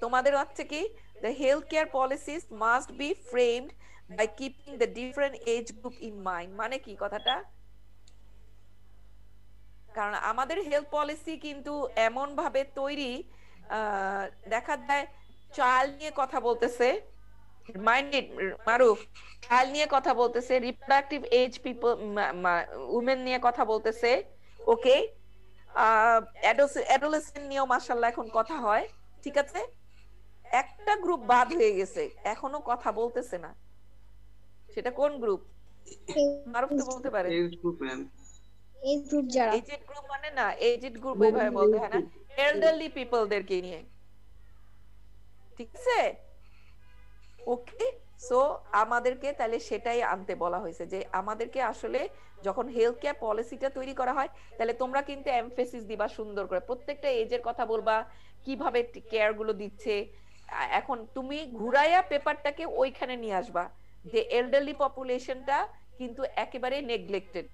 S1: তোমাদের হচ্ছে কি, the healthcare policies must be framed by keeping the different age group in mind। মানে কি কথাটা? কারণ আমাদের হেলথ পলিসি কিন্তু এমন ভাবে তৈরি, দেখা যায় চাইল্ড নিয়ে কথা বলতেছে, মাইন্ডেড মারুফ, চাইল্ড নিয়ে কথা বলতেছে, রিপ্রোডাক্টিভ এজ পিপল উমেন নিয়ে কথা বলতেছে, ওকে, অ্যাডোলেসেন্ট নিয়েও মাশাআল্লাহ এখন কথা হয়, ঠিক আছে? একটা গ্রুপ বাদ হয়ে গেছে, এখনো কথা বলতেছে না, সেটা কোন গ্রুপ? মারুফ তো বলতে পারে।
S8: Age group ma'am.
S5: Age group যারা,
S1: এজেড গ্রুপ মানে না, এজেড গ্রুপ ওইভাবে বলতে হয় না, এল্ডারলি পিপলদেরকে নিয়ে, ঠিক আছে? ওকে, সো আমাদেরকে তাহলে সেটাই আনতে বলা হয়েছে যে আমাদেরকে আসলে যখন হেলথ কেয়ার পলিসিটা তৈরি করা হয়, তাহলে তোমরা কিন্তু এমফেসিস দিবা সুন্দর করে, প্রত্যেকটা এজের কথা বলবা, কিভাবে কেয়ার গুলো দিচ্ছে। এখন তুমি ঘুরাইয়া পেপারটাকে ওইখানে নিয়ে আসবা যে এল্ডারলি পপুলেশনটা কিন্তু একেবারে নেগলেক্টেড,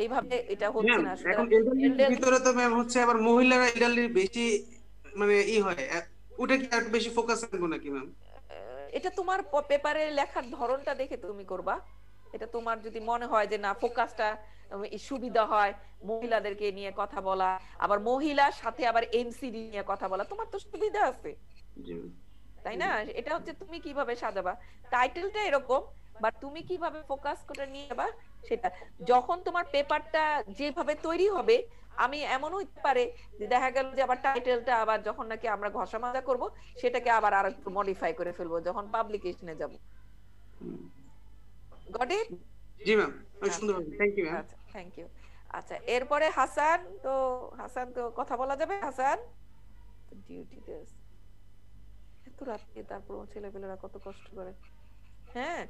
S1: এইভাবে এটা হচ্ছে না।
S8: এখন এল্ডারলির ভিতরে তো ম্যাম হচ্ছে আবার মহিলারা এল্ডারলি বেশি মানে হয়, ওটা কি একটু বেশি ফোকাস করব নাকি ম্যাম?
S1: এটা তোমার পেপারে লেখার ধরনটা দেখে তুমি করবা। এটা তোমার যদি মনে হয় যে না ফোকাসটা সুবিধা হয় মহিলাদেরকে নিয়ে কথা বলা, আবার মহিলার সাথে আবার এনসিডি নিয়ে কথা বলা, তোমার তো সুবিধা আছে, তাই না? এটা হচ্ছে তুমি কিভাবে সাজাবা, টাইটেলটা এরকম, বাট তুমি কিভাবে ফোকাস করে নিয়ে যাবা সেটা। যখন তোমার পেপারটা যেভাবে তৈরি হবে, আমি এমন হইতে পারে যে দেখা গেল যে আবার টাইটেলটা আবার যখন নাকি আমরা ঘষা মাজা করব, সেটাকে আবার আর একটু মডিফাই করে ফেলবো যখন পাবলিকেশনে যাব। Got it?
S8: জি ম্যাম, সুন্দর, থ্যাংক ইউ ম্যাম।
S1: আচ্ছা, থ্যাংক ইউ। আচ্ছা, এরপরে হাসান তো কথা বলা যাবে? হাসান ডিউটিতে আছে এত রাতে, তারপর ছেলেপেলেরা কত কষ্ট করে। হ্যাঁ,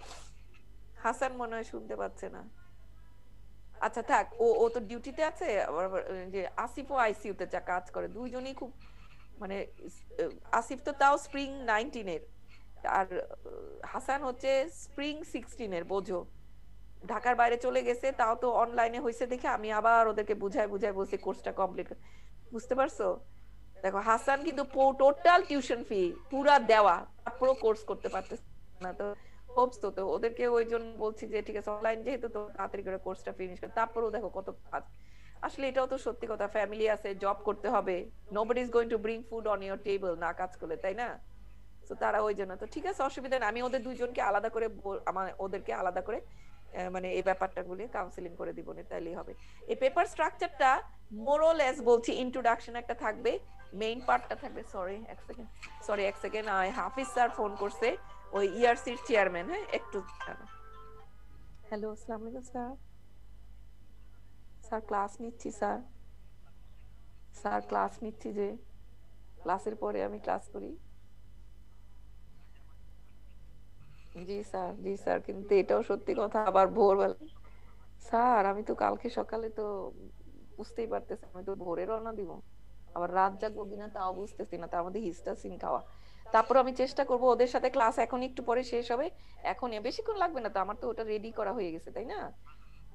S1: হাসান মনে হয় শুনতে পাচ্ছে না। আচ্ছা থাক, ও তো ডিউটিতে আছে। আবার যে আসিফও আইসিইউতে কাজ করে, দুইজনই খুব মানে, আসিফ তো তাও স্প্রিং 19 এর, আর হাসান হচ্ছে স্প্রিং 16 এর, বোঝো। ঢাকার বাইরে চলে গেছে, তাও তো অনলাইনে হয়েছে দেখে আমি আবার ওদেরকে বুঝাই বলছি কোর্সটা কমপ্লিট। বুঝতে পারছো? দেখো হাসান কিন্তু টোটাল টিউশন ফি পুরা দেওয়া, তারপরও কোর্স করতে পারতেছে না। তো হোপস তো ওদেরকে ওই জন্য বলছি যে ঠিক আছে অনলাইন যেহেতু, তো তাড়াতাড়ি করে কোর্সটা ফিনিশ করে, তারপরও দেখো কত কাজ। আসলে এটাও তো সত্যি কথা, ফ্যামিলি আছে, জব করতে হবে, nobody is going to bring food on your table না কাজ করলে, তাই না? তো তারা ওই জন্য তো ঠিক আছে, অসুবিধা নেই। আমি ওদের দুইজনকে আলাদা করে ওদেরকে আলাদা করে মানে এই ব্যাপারটা গুলি কাউন্সিলিং করে দিব না, তাইলেই হবে। এই পেপার স্ট্রাকচারটা মোরলেস বলছি, ইন্ট্রোডাকশন একটা থাকবে, মেইন পার্টটা থাকবে। সরি এক সেকেন্ড, হাফিজ স্যার ফোন করছে, ওই ইআরসির চেয়ারম্যান। হ্যাঁ একটু হ্যালো, আসসালামু আলাইকুম স্যার। স্যার ক্লাস নিচ্ছি স্যার। স্যার ক্লাস নিচ্ছি, যে ক্লাসের পরে আমি ক্লাস করি। জি স্যার, জি স্যার, কিন্তু এটাও সত্যি কথা, আবার ভোরবেলা স্যার আমি তো কালকে সকালে তো বুঝতেই পারতেছি আমি তো ভোরে রওনা দিব, আবার রাত জাগবো কিনা তাও বুঝতেছি না, তার মধ্যে হিস্টাসিন খাওয়া। তারপর আমি চেষ্টা করব ওদের সাথে ক্লাস এখন একটু পরে শেষ হবে, এখন বেশিক্ষণ লাগবে না তো, আমার তো ওটা রেডি করা হয়ে গেছে তাই না,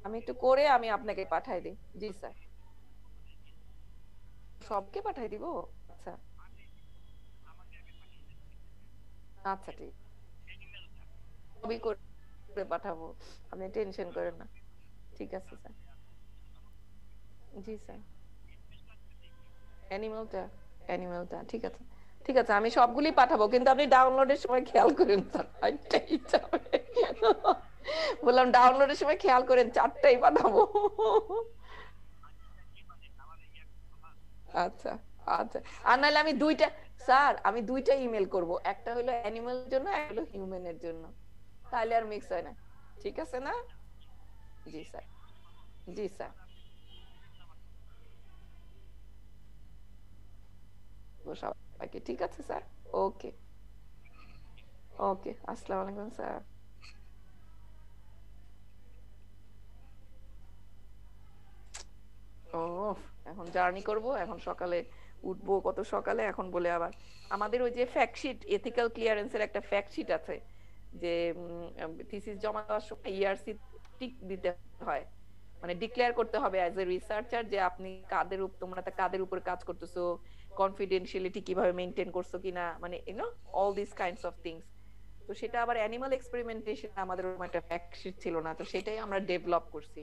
S1: আমি একটু করে আমি আপনাকে পাঠাই দিই। জি স্যার, সবকে পাঠাই দিব। আচ্ছা আচ্ছা ঠিক, সবই করে পাঠাবো, আপনি টেনশন করেন না। ঠিক আছে স্যার। জি স্যার, অ্যানিমেলটা ঠিক আছে, ঠিক আছে, আমি সবগুলি পাঠাবো, কিন্তু আপনি ডাউনলোডের সময় খেয়াল করেন স্যার, চারটাই যাবে। বললাম ডাউনলোডের সময় খেয়াল করেন, চারটাই পাঠাবো। আচ্ছা আচ্ছা, আর নাহলে আমি দুইটা, স্যার আমি দুইটা ইমেল করব, একটা হলো অ্যানিমেলের জন্য, একটা হলো হিউম্যানের জন্য, তাহলে আর মিক্স হয় না। ঠিক আছে না? জি স্যার, জি স্যার, সবাইকে। ঠিক আছে স্যার, ওকে ওকে, আসসালামু আলাইকুম স্যার। ও এখন জার্নি করব, এখন সকালে উঠবো কত সকালে, এখন বলে আবার আমাদের ওই যে ফ্যাক্ট শিট, এথিক্যাল ক্লিয়ারেন্সের একটা ফ্যাক্ট শিট আছে, যে থিসিস জমা দেওয়ার সময় ইআরসি টিক দিতে হয়, মানে ডিক্লেয়ার করতে হবে অ্যাজ এ রিসার্চার যে আপনি তোমরা কাদের উপর কাজ করতেছো, কনফিডেন্সিয়ালিটি কিভাবে মেইনটেইন করছো কিনা, মানে you know all this kinds of things. তো সেটা আবার অ্যানিমাল এক্সপেরিমেন্টেশন, আমাদের ওরকম একটা ফ্যাক্ট শিট ছিল না, তো সেটাই আমরা ডেভেলপ করছি,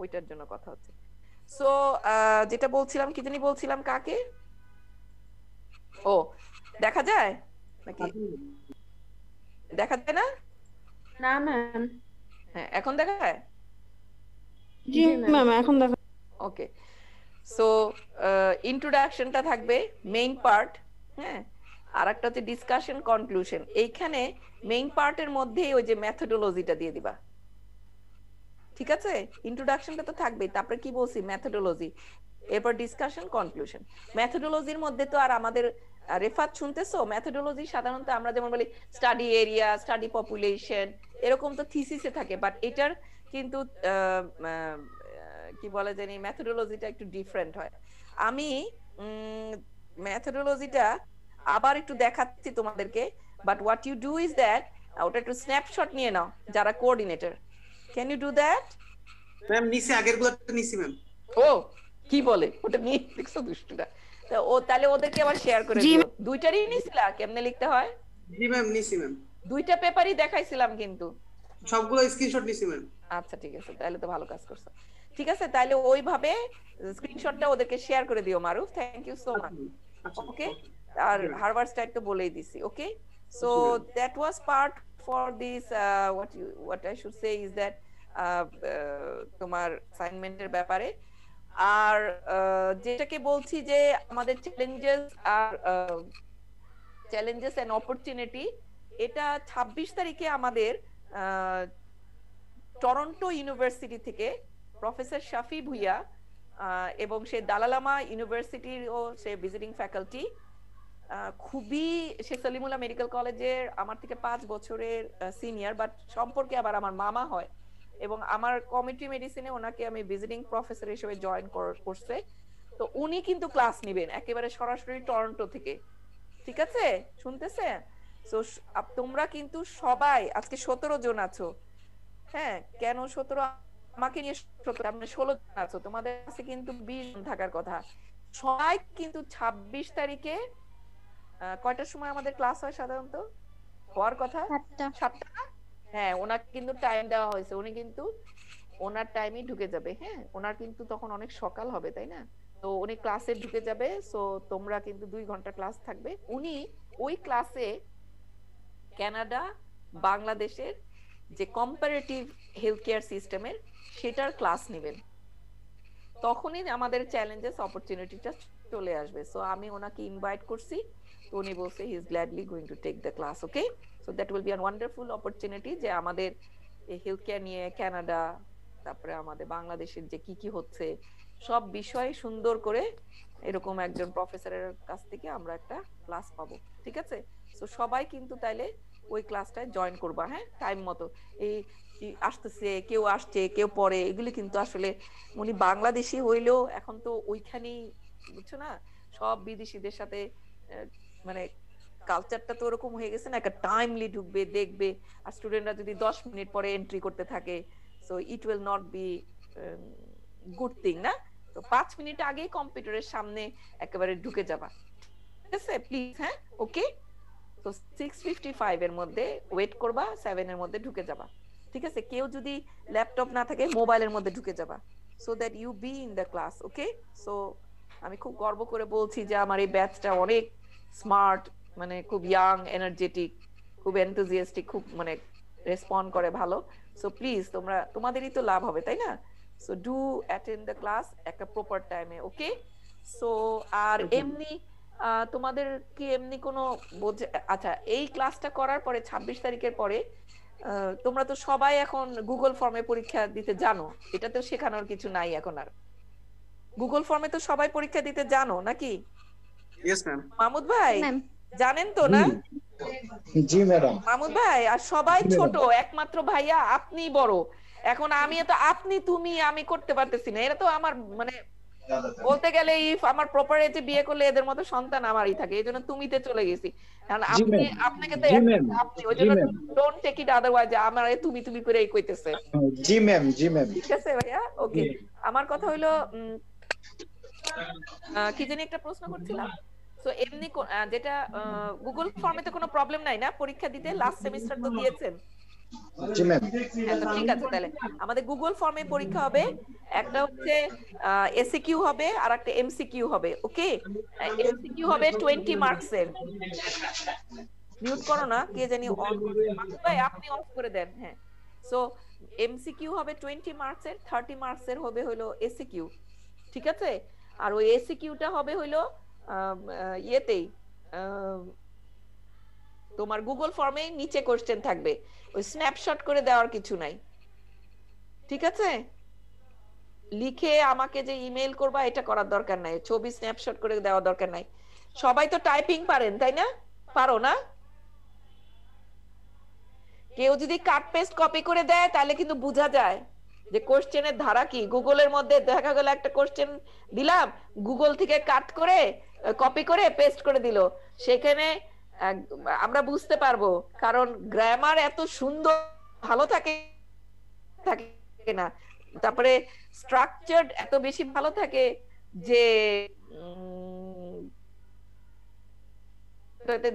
S1: ওইটার জন্য কথা হচ্ছে। সো যেটা বলছিলাম, কি জানি বলছিলাম, কাকে, ও দেখা যায় নাকি, দেখা যায় না?
S7: না ম্যাম।
S1: হ্যাঁ এখন দেখা যায়।
S2: জি ম্যাম, এখন দেখা।
S1: ওকে, সো ইন্ট্রোডাকশনটা থাকবে মেইন পার্ট, হ্যাঁ, আর একটা হচ্ছে ডিসকাশন কনক্লুশন। এইখানে মেইন পার্টের মধ্যেই ওই যে মেথোডোলজিটা দিয়ে দিবা, ঠিক আছে? ইন্ট্রোডাকশনটা তো থাকবেই, তারপরে কি বলছি, মেথোডোলজি, এরপর ডিসকাশন কনক্লুশন। মেথোডোলজির মধ্যে তো আর আমাদের রেফাত শুনতেছো, মেথোডোলজি সাধারণত আমরা যেমন বলি স্টাডি এরিয়া, স্টাডি পপুলেশন, এরকম তো থিসিসে থাকে, বাট এটার কিন্তু কি বলে জানি মেথোডোলজিটা একটু ডিফারেন্ট হয়। আমি মেথোডোলজিটা আবার একটু দেখাচ্ছি তোমাদেরকে, but what you do is that, ওটা একটু স্ন্যাপশট নিয়ে নাও যারা coordinator. Can you do that?
S8: Ma'am নিচে আগের গুলোতে নিছি ম্যাম।
S1: ও কি বলে, ওটা নিয়ে দেখছো দুষ্টুটা, তো ও তাহলে ওদেরকে আবার শেয়ার করে দিও। দুইটারই নিছিলা, কেমনে লিখতে হয়?
S8: জি ম্যাম নিছি ম্যাম,
S1: দুইটা পেপারই দেখাইছিলাম কিন্তু
S8: সবগুলো স্ক্রিনশট নিছি ম্যাম।
S1: আচ্ছা ঠিক আছে, তাহলে তো ভালো কাজ করছো। ঠিক আছে, তাহলে ওইভাবে স্ক্রিনশটটা ওদেরকে শেয়ার করে দিও Maruf, thank you so much. Okay, আর হারভার্ড স্টাইল তো বলেই দিছি। Okay, so that was part for this, what I should say is that তোমার অ্যাসাইনমেন্টের ব্যাপারে। আর যেটাকে বলছি যে আমাদের চ্যালেঞ্জেস এন্ড অপরচুনিটি, এটা 26 তারিখে আমাদের টরন্টো ইউনিভার্সিটি থেকে প্রফেসর শাফি ভুইয়া, এবং সে দালালামা ইউনিভার্সিটির ও সে ভিজিটিং ফ্যাকাল্টি, খুবই, সে সলিমুল্লাহ মেডিকেল কলেজের আমার থেকে 5 বছরের সিনিয়র, বাট সম্পর্কে আবার আমার মামা হয়, এবং আমার কমিউনিটি মেডিসিনে ওনাকে আমি ভিজিটিং প্রফেসর হিসেবে জয়েন করছে। তো উনি কিন্তু ক্লাস নেবেন একেবারে সরাসরি টরন্টো থেকে, ঠিক আছে? শুনতেছে? তো তোমরা কিন্তু সবাই আজকে 17 জন আছো, হ্যাঁ, কেন 17, আমাকে নিয়ে 17, মানে 16 জন আছো, তোমাদের কাছে কিন্তু 20 জন থাকার কথা। সবাই কিন্তু 26 তারিখে কয়টার সময় আমাদের ক্লাস হয় সাধারণত, হওয়ার কথা 7টা। হ্যাঁ, ওনাকে কিন্তু টাইম দেওয়া হয়েছে, উনি কিন্তু ওনার টাইমে ঢুকে যাবে। হ্যাঁ, ওনার কিন্তু তখন অনেক সকাল হবে, তাই না? তো উনি ক্লাসে ঢুকে যাবে, সো তোমরা কিন্তু 2 ঘন্টা ক্লাস থাকবে। উনি ওই ক্লাসে কানাডা, বাংলাদেশের যে কম্পারেটিভ হেলথ কেয়ার সিস্টেমের সেটার ক্লাস নেবেন, তখনই আমাদের চ্যালেঞ্জেস অপরচুনিটিটা চলে আসবে। সো আমি ওনাকে ইনভাইট করছি, তো উনি বলছে he is gladly going to take the class. Okay, so that will be a wonderful opportunity যে আমাদের এই হেলথ কেয়ার নিয়ে কানাডা, তারপরে আমাদের বাংলাদেশের যে কি কি হচ্ছে সব বিষয় সুন্দর করে এরকম একজন প্রফেসরের কাছ থেকে আমরা একটা ক্লাস পাবো। ঠিক আছে, সো সবাই কিন্তু তাইলে ওই ক্লাসটায় জয়েন করবা, হ্যাঁ, টাইম মতো। এই আসতেছে, কেউ আসছে, কেউ পরে, এগুলি কিন্তু আসলে উনি বাংলাদেশি হইলেও এখন তো ওইখানেই, বুঝছো না, সব বিদেশিদের সাথে মানে কালচারটা তো ওরকম হয়ে গেছে না, একটা টাইমলি ঢুকবে, দেখবে, আর স্টুডেন্টরা যদি 10 মিনিট পরে এন্ট্রি করতে থাকে, so it will not be good thing না। তো 5 মিনিট আগেই কম্পিউটারের সামনে একেবারে ঢুকে যাবা, ঠিক আছে প্লিজ, হ্যাঁ, ওকে। তো 6:55 এর মধ্যে ওয়েট করবা, 7 এর মধ্যে ঢুকে যাবা, ঠিক আছে। কেউ যদি ল্যাপটপ না থাকে মোবাইলের মধ্যে ঢুকে যাবা, so that you be in the class, okay. So আমি খুব গর্ব করে বলছি যে আমার এই ব্যাচটা অনেক স্মার্ট, মানে খুব ইয়াং, এনার্জেটিক, খুব এনথুজিয়াস্টিক, খুব মানে রেসপন্ড করে ভালো। সো প্লিজ তোমরা, তোমাদেরই তো লাভ হবে, তাই না? So do attend the class একটা প্রপার টাইমে, ওকে। সো আর এমনি তোমাদের কি এমনি কোনো আচ্ছা, এই ক্লাসটা করার পরে 26 তারিখের পরে তোমরা তো সবাই এখন গুগল ফর্মে পরীক্ষা দিতে জানো, এটা তো শেখানোর কিছু নাই এখন আর। গুগল ফর্মে তো সবাই পরীক্ষা দিতে জানো নাকি?
S8: Yes ma'am.
S1: মাহমুদ ভাই জানেন তো না?
S9: জি ম্যাডাম।
S1: মাহমুদ ভাই আর সবাই ছোট, একমাত্র ভাইয়া আপনি বড়। এখন আমি তো আপনি তুমি আমি করতে পারতেছি না, এটা তো আমার মানে বলতে গেলে ইফ আমার প্রপার এজে বিয়ে করলে এদের মতো সন্তান আমারই থাকে, এই জন্য তুমিতে চলে গেছি। কারণ আপনি, আপনাকে তো আপনি ওই জন্য ডোন্ট টেক ইট আদারওয়াইজ আমার তুমি তুমি করেই কইতেছে।
S9: জি ম্যাম, জি ম্যাম,
S1: ঠিক আছে ভাইয়া, ওকে। আমার কথা হইলো কি জানি একটা প্রশ্ন করছিলাম। সো এমনি যেটা গুগল ফর্মে তো কোনো প্রবলেম নাই না পরীক্ষা দিতে? লাস্ট সেমিস্টার তো দিয়েছেন।
S9: জি ম্যাম।
S1: ঠিক আছে, তাহলে আমাদের গুগল ফর্মে পরীক্ষা হবে, একটা হচ্ছে এসিকিউ হবে আর একটা এমসিকিউ হবে, ওকে। এমসিকিউ হবে 20 মার্কসের। মিউট করো না, কে জানি অন ভাই, আপনি অফ করে দেন, হ্যাঁ। সো এমসিকিউ হবে 20 মার্কসের, 30 মার্কসের হবে হলো এসিকিউ, ঠিক আছে। আর ওই এসিকিউটা হবে হলো ইয়েতেই তোমার গুগল ফর্মে নিচে কোশ্চেন থাকবে, ওই স্ন্যাপশট করে দেওয়ার কিছু নাই, ঠিক আছে। লিখে আমাকে যে ইমেল করবা এটা করার দরকার নাই, ছবি স্ন্যাপশট করে দেওয়ার দরকার নাই। সবাই তো টাইপিং পারেন, তাই না? পারো না? কেউ যদি কাট পেস্ট কপি করে দেয় তাহলে কিন্তু বোঝা যায় যে কোশ্চেনের ধারা কি। গুগলের মধ্যে দেখা গেল একটা কোশ্চেন দিলাম, গুগল থেকে কাট করে কপি করে পেস্ট করে দিল, সেখানে আমরা বুঝতে পারবো, কারণ গ্রামার এত সুন্দর ভালো থাকে না, তারপরে স্ট্রাকচার এত বেশি ভালো থাকে যে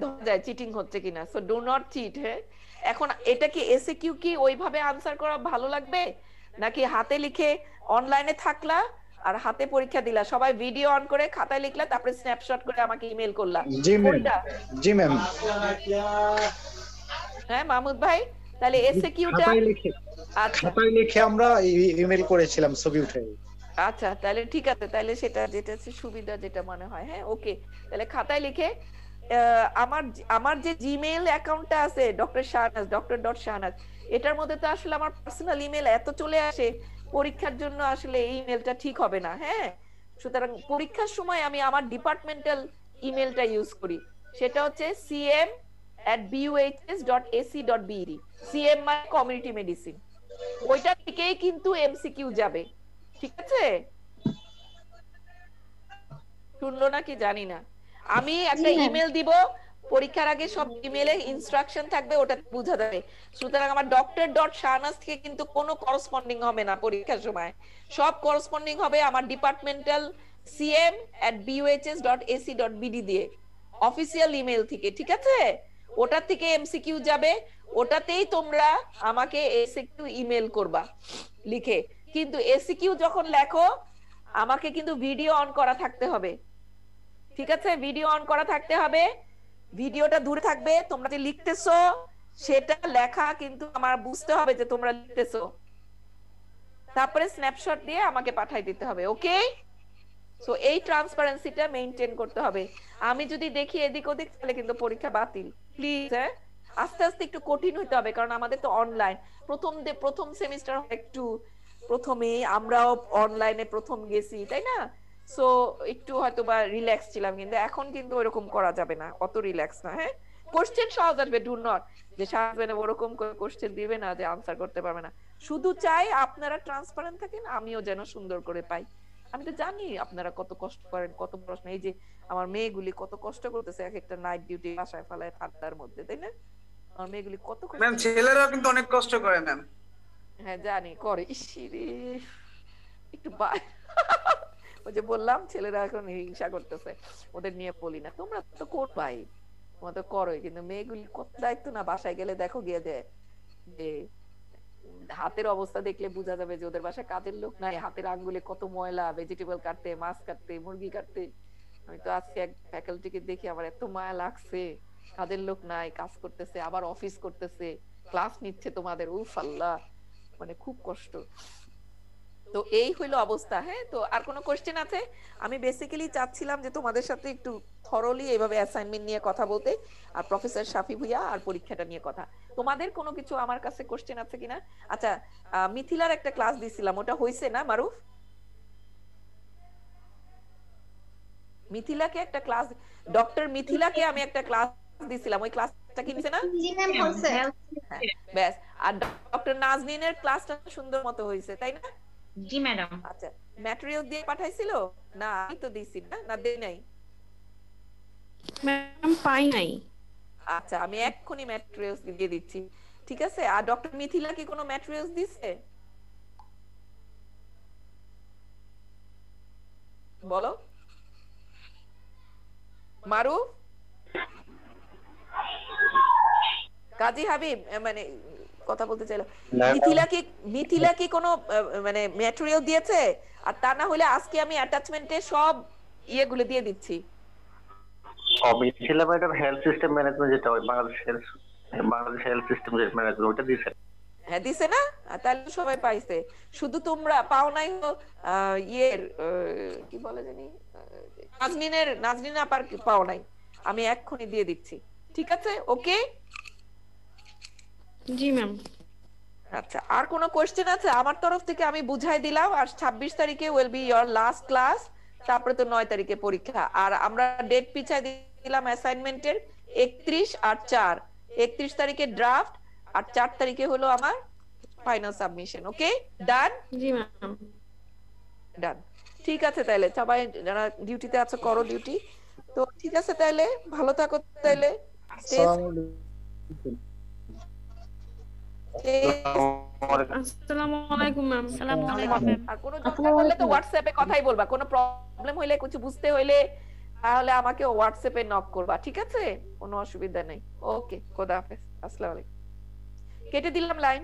S1: ধরা যায় চিটিং হচ্ছে কিনা। সো ডু নট চিট, হ্যাঁ। এখন এটা কি এসএকিউ কি ওইভাবে আনসার করা ভালো লাগবে, নাকি হাতে লিখে অনলাইনে থাকলা আর হাতে পরীক্ষা দিলা, সবাই ভিডিও অন করে খাতায় লিখলা, তারপরে স্ন্যাপশট করে আমাকে ইমেল করলা?
S9: জি ম্যাম, জি ম্যাম।
S1: হ্যাঁ মাহমুদ ভাই, তাহলে এসএকিউটা
S9: খাতায় লিখে আমরা ইমেল করেছিলাম ছবি উঠে।
S1: আচ্ছা, তাহলে ঠিক আছে, তাহলে সেটা যেটা সুবিধা যেটা মনে হয়, হ্যাঁ, ওকে। তাহলে খাতায় লিখে আমার যে জিমেইল অ্যাকাউন্টটা আছে dr.shahnaz, এটার মধ্যে তো আসলে আমার পার্সোনাল ইমেল এত চলে আসে, পরীক্ষার জন্য আসলে এই ইমেলটা ঠিক হবে না, হ্যাঁ। সুতরাং পরীক্ষার সময় আমি আমার ডিপার্টমেন্টাল ইমেলটা ইউজ করি, সেটা হচ্ছে cm@buhs.ac.bed। সিএম মানে কমিউনিটি মেডিসিন, ওইটা থেকেই কিন্তু এমসিকিউ যাবে, ঠিক আছে। শুনলো নাকি জানি না। আমি একটা ইমেল দিব পরীক্ষার আগে, সব ইমেলে ইনস্ট্রাকশন থাকবে, ওটা বোঝা যাবে। সুতরাং আমার dr.shahnaz থেকে কিন্তু কোনো করসপন্ডিং হবে না পরীক্ষার সময়, সব করসপন্ডিং হবে আমার ডিপার্টমেন্টাল cm@buhs.ac.bd দিয়ে, অফিসিয়াল ইমেল থেকে, ঠিক আছে। ওটা থেকে এমসিকিউ যাবে, ওটাতেই তোমরা আমাকে এসিকিউ ইমেল করবা লিখে। কিন্তু এসিকিউ যখন লেখো আমাকে কিন্তু ভিডিও অন করা থাকতে হবে, ঠিক আছে। ভিডিও অন করা থাকতে হবে, ভিডিওটা দূরে থাকবে, তোমরা যে লিখতেছো সেটা লেখা কিন্তু আমার বুঝতে হবে যে তোমরা লিখতেছো, তারপরে স্ন্যাপশট দিয়ে আমাকে পাঠিয়ে দিতে হবে, ওকে। সো এই ট্রান্সপারেন্সিটা মেইনটেইন করতে হবে। আমি যদি দেখি এদিক ওদিক তাহলে কিন্তু পরীক্ষা বাতিল, প্লিজ, হ্যাঁ। আস্তে আস্তে একটু কঠিন হইতে হবে, কারণ আমাদের তো অনলাইন প্রথম সেমিস্টার একটু প্রথমে আমরাও অনলাইনে প্রথম গেছি, তাই না? সো একটু হয়তো বা রিল্যাক্স ছিলাম, কিন্তু এখন কিন্তু ওরকম করা যাবে না, অত রিল্যাক্স না। হ্যাঁ, কোশ্চেন সহজ আসবে, ডু নট যে সাজবেন ওরকম করে কোশ্চেন দিবে না যে আনসার করতে পারবে না। শুধু চাই আপনারা ট্রান্সপারেন্ট থাকেন, আমিও যেন সুন্দর করে পাই। আমি তো জানি আপনারা কত কষ্ট করেন, কত প্রশ্ন, এই যে আমার মেয়েগুলি কত কষ্ট করতেছে, এক একটা নাইট ডিউটি বাসায় ফেলায় ঠান্ডার মধ্যে, তাই না? আমার মেয়েগুলি কত কষ্ট
S8: ম্যাম ছেলেরাও কিন্তু অনেক কষ্ট করে ম্যাম।
S1: হ্যাঁ জানি করে, ইসিরে একটু ওই যে বললাম ছেলেরা এখন হিংসা করতেছে, ওদের নিয়ে বলি না, তোমরা তো করবাই, তোমরা তো করোই, কিন্তু মেয়েগুলি কত দায়িত্ব না। বাসায় গেলে দেখো গিয়ে যে হাতের অবস্থা দেখলে বোঝা যাবে যে ওদের বাসায় কাজের লোক নাই, হাতের আঙ্গুলে কত ময়লা, ভেজিটেবল কাটতে, মাছ কাটতে, মুরগি কাটতে। আমি তো আজকে এক ফ্যাকাল্টিকে দেখি আমার এত মায়া লাগছে, কাজের লোক নাই, কাজ করতেছে, আবার অফিস করতেছে, ক্লাস নিচ্ছে তোমাদের, উফ আল্লাহ, মানে খুব কষ্ট। তো এই হইলো অবস্থা। হ্যাঁ, তো আর কোনো কোশ্চেন আছে? আমি বেসিক্যালি চাচ্ছিলাম যে তোমাদের সাথে একটু থরলি এইভাবে অ্যাসাইনমেন্ট নিয়ে কথা বলতে, আর প্রফেসর শাফি ভুইয়া আর পরীক্ষাটা নিয়ে কথা। তোমাদের কোনো কিছু আমার কাছে কোশ্চেন আছে কিনা? আচ্ছা, মিথিলার একটা ক্লাস দিছিলাম, ওটা হইছে না মারুফ? মিথিলাকে একটা ক্লাস, ডক্টর মিথিলাকে আমি একটা ক্লাস দিছিলাম, ওই ক্লাসটা কি নিছে না?
S5: জি ম্যাম হয়েছে।
S1: ব্যাস। আর ডক্টর নাজনীনের ক্লাসটা সুন্দর মতো হয়েছে, তাই না?
S7: জি ম্যাডাম।
S1: আচ্ছা, ম্যাটেরিয়াল দিয়ে পাঠাইছিল না? আমি তো দিছি না, না দেই নাই?
S2: ম্যাম পাই নাই।
S1: আচ্ছা, আমি এক্ষুনি ম্যাটেরিয়ালস দিয়ে দিচ্ছি, ঠিক আছে? আর ডক্টর মিথিলা কি কোনো ম্যাটেরিয়ালস দিছে? বলো মারুফ, কাজী হাবিব, মানে কথা বলতে চাইলো, মিথিলা কি কোনো মানে ম্যাটেরিয়াল দিয়েছে? আর তা না হলে আজকে আমি অ্যাটাচমেন্টে সব ইয়েগুলো দিয়ে দিচ্ছি।
S12: Mithila madam health system management, যেটা বাংলাদেশ হেলথ সিস্টেম ম্যানেজমেন্ট, ওটা দিয়েছে।
S1: হ্যাঁ দিছে না? তাহলে সবাই পাইছে, শুধু তোমরা পাও নাই ইয়ের কি বলে জানি, নাজনীন আপার পাও নাই। আমি এক্ষুনি দিয়ে দিচ্ছি, ঠিক আছে? ওকে
S2: জি ম্যাম।
S1: আচ্ছা, আর কোনো কোশ্চেন আছে? আমার তরফ থেকে আমি বুঝাই দিলাম। আর 26 তারিখে will be your last class, তারপরে তো 9 তারিখে পরীক্ষা। আর আমরা ডেট পিছাই দিলাম অ্যাসাইনমেন্টের 31 আর 4, 31 তারিখে ড্রাফট আর 4 তারিখে হলো আমার ফাইনাল সাবমিশন। ওকে, ডান?
S2: জি ম্যাম।
S1: ডান, ঠিক আছে। তাহলে সবাই যারা ডিউটিতে আছো করো ডিউটি। তো ঠিক আছে, তাহলে ভালো থাকো। তাহলে
S2: আসসালামু আলাইকুম ম্যাম।
S3: আসসালামু আলাইকুম ম্যাম।
S1: আর কোনো দরকার হলে তো হোয়াটসঅ্যাপে কথাই বলবা, কোনো প্রবলেম হইলে কিছু বুঝতে হইলে তাহলে আমাকে হোয়াটসঅ্যাপে নক করবা, ঠিক আছে? কোনো অসুবিধা নেই। ওকে, খোদা হাফেজ, আসসালামু আলাইকুম। কেটে দিলাম লাইন।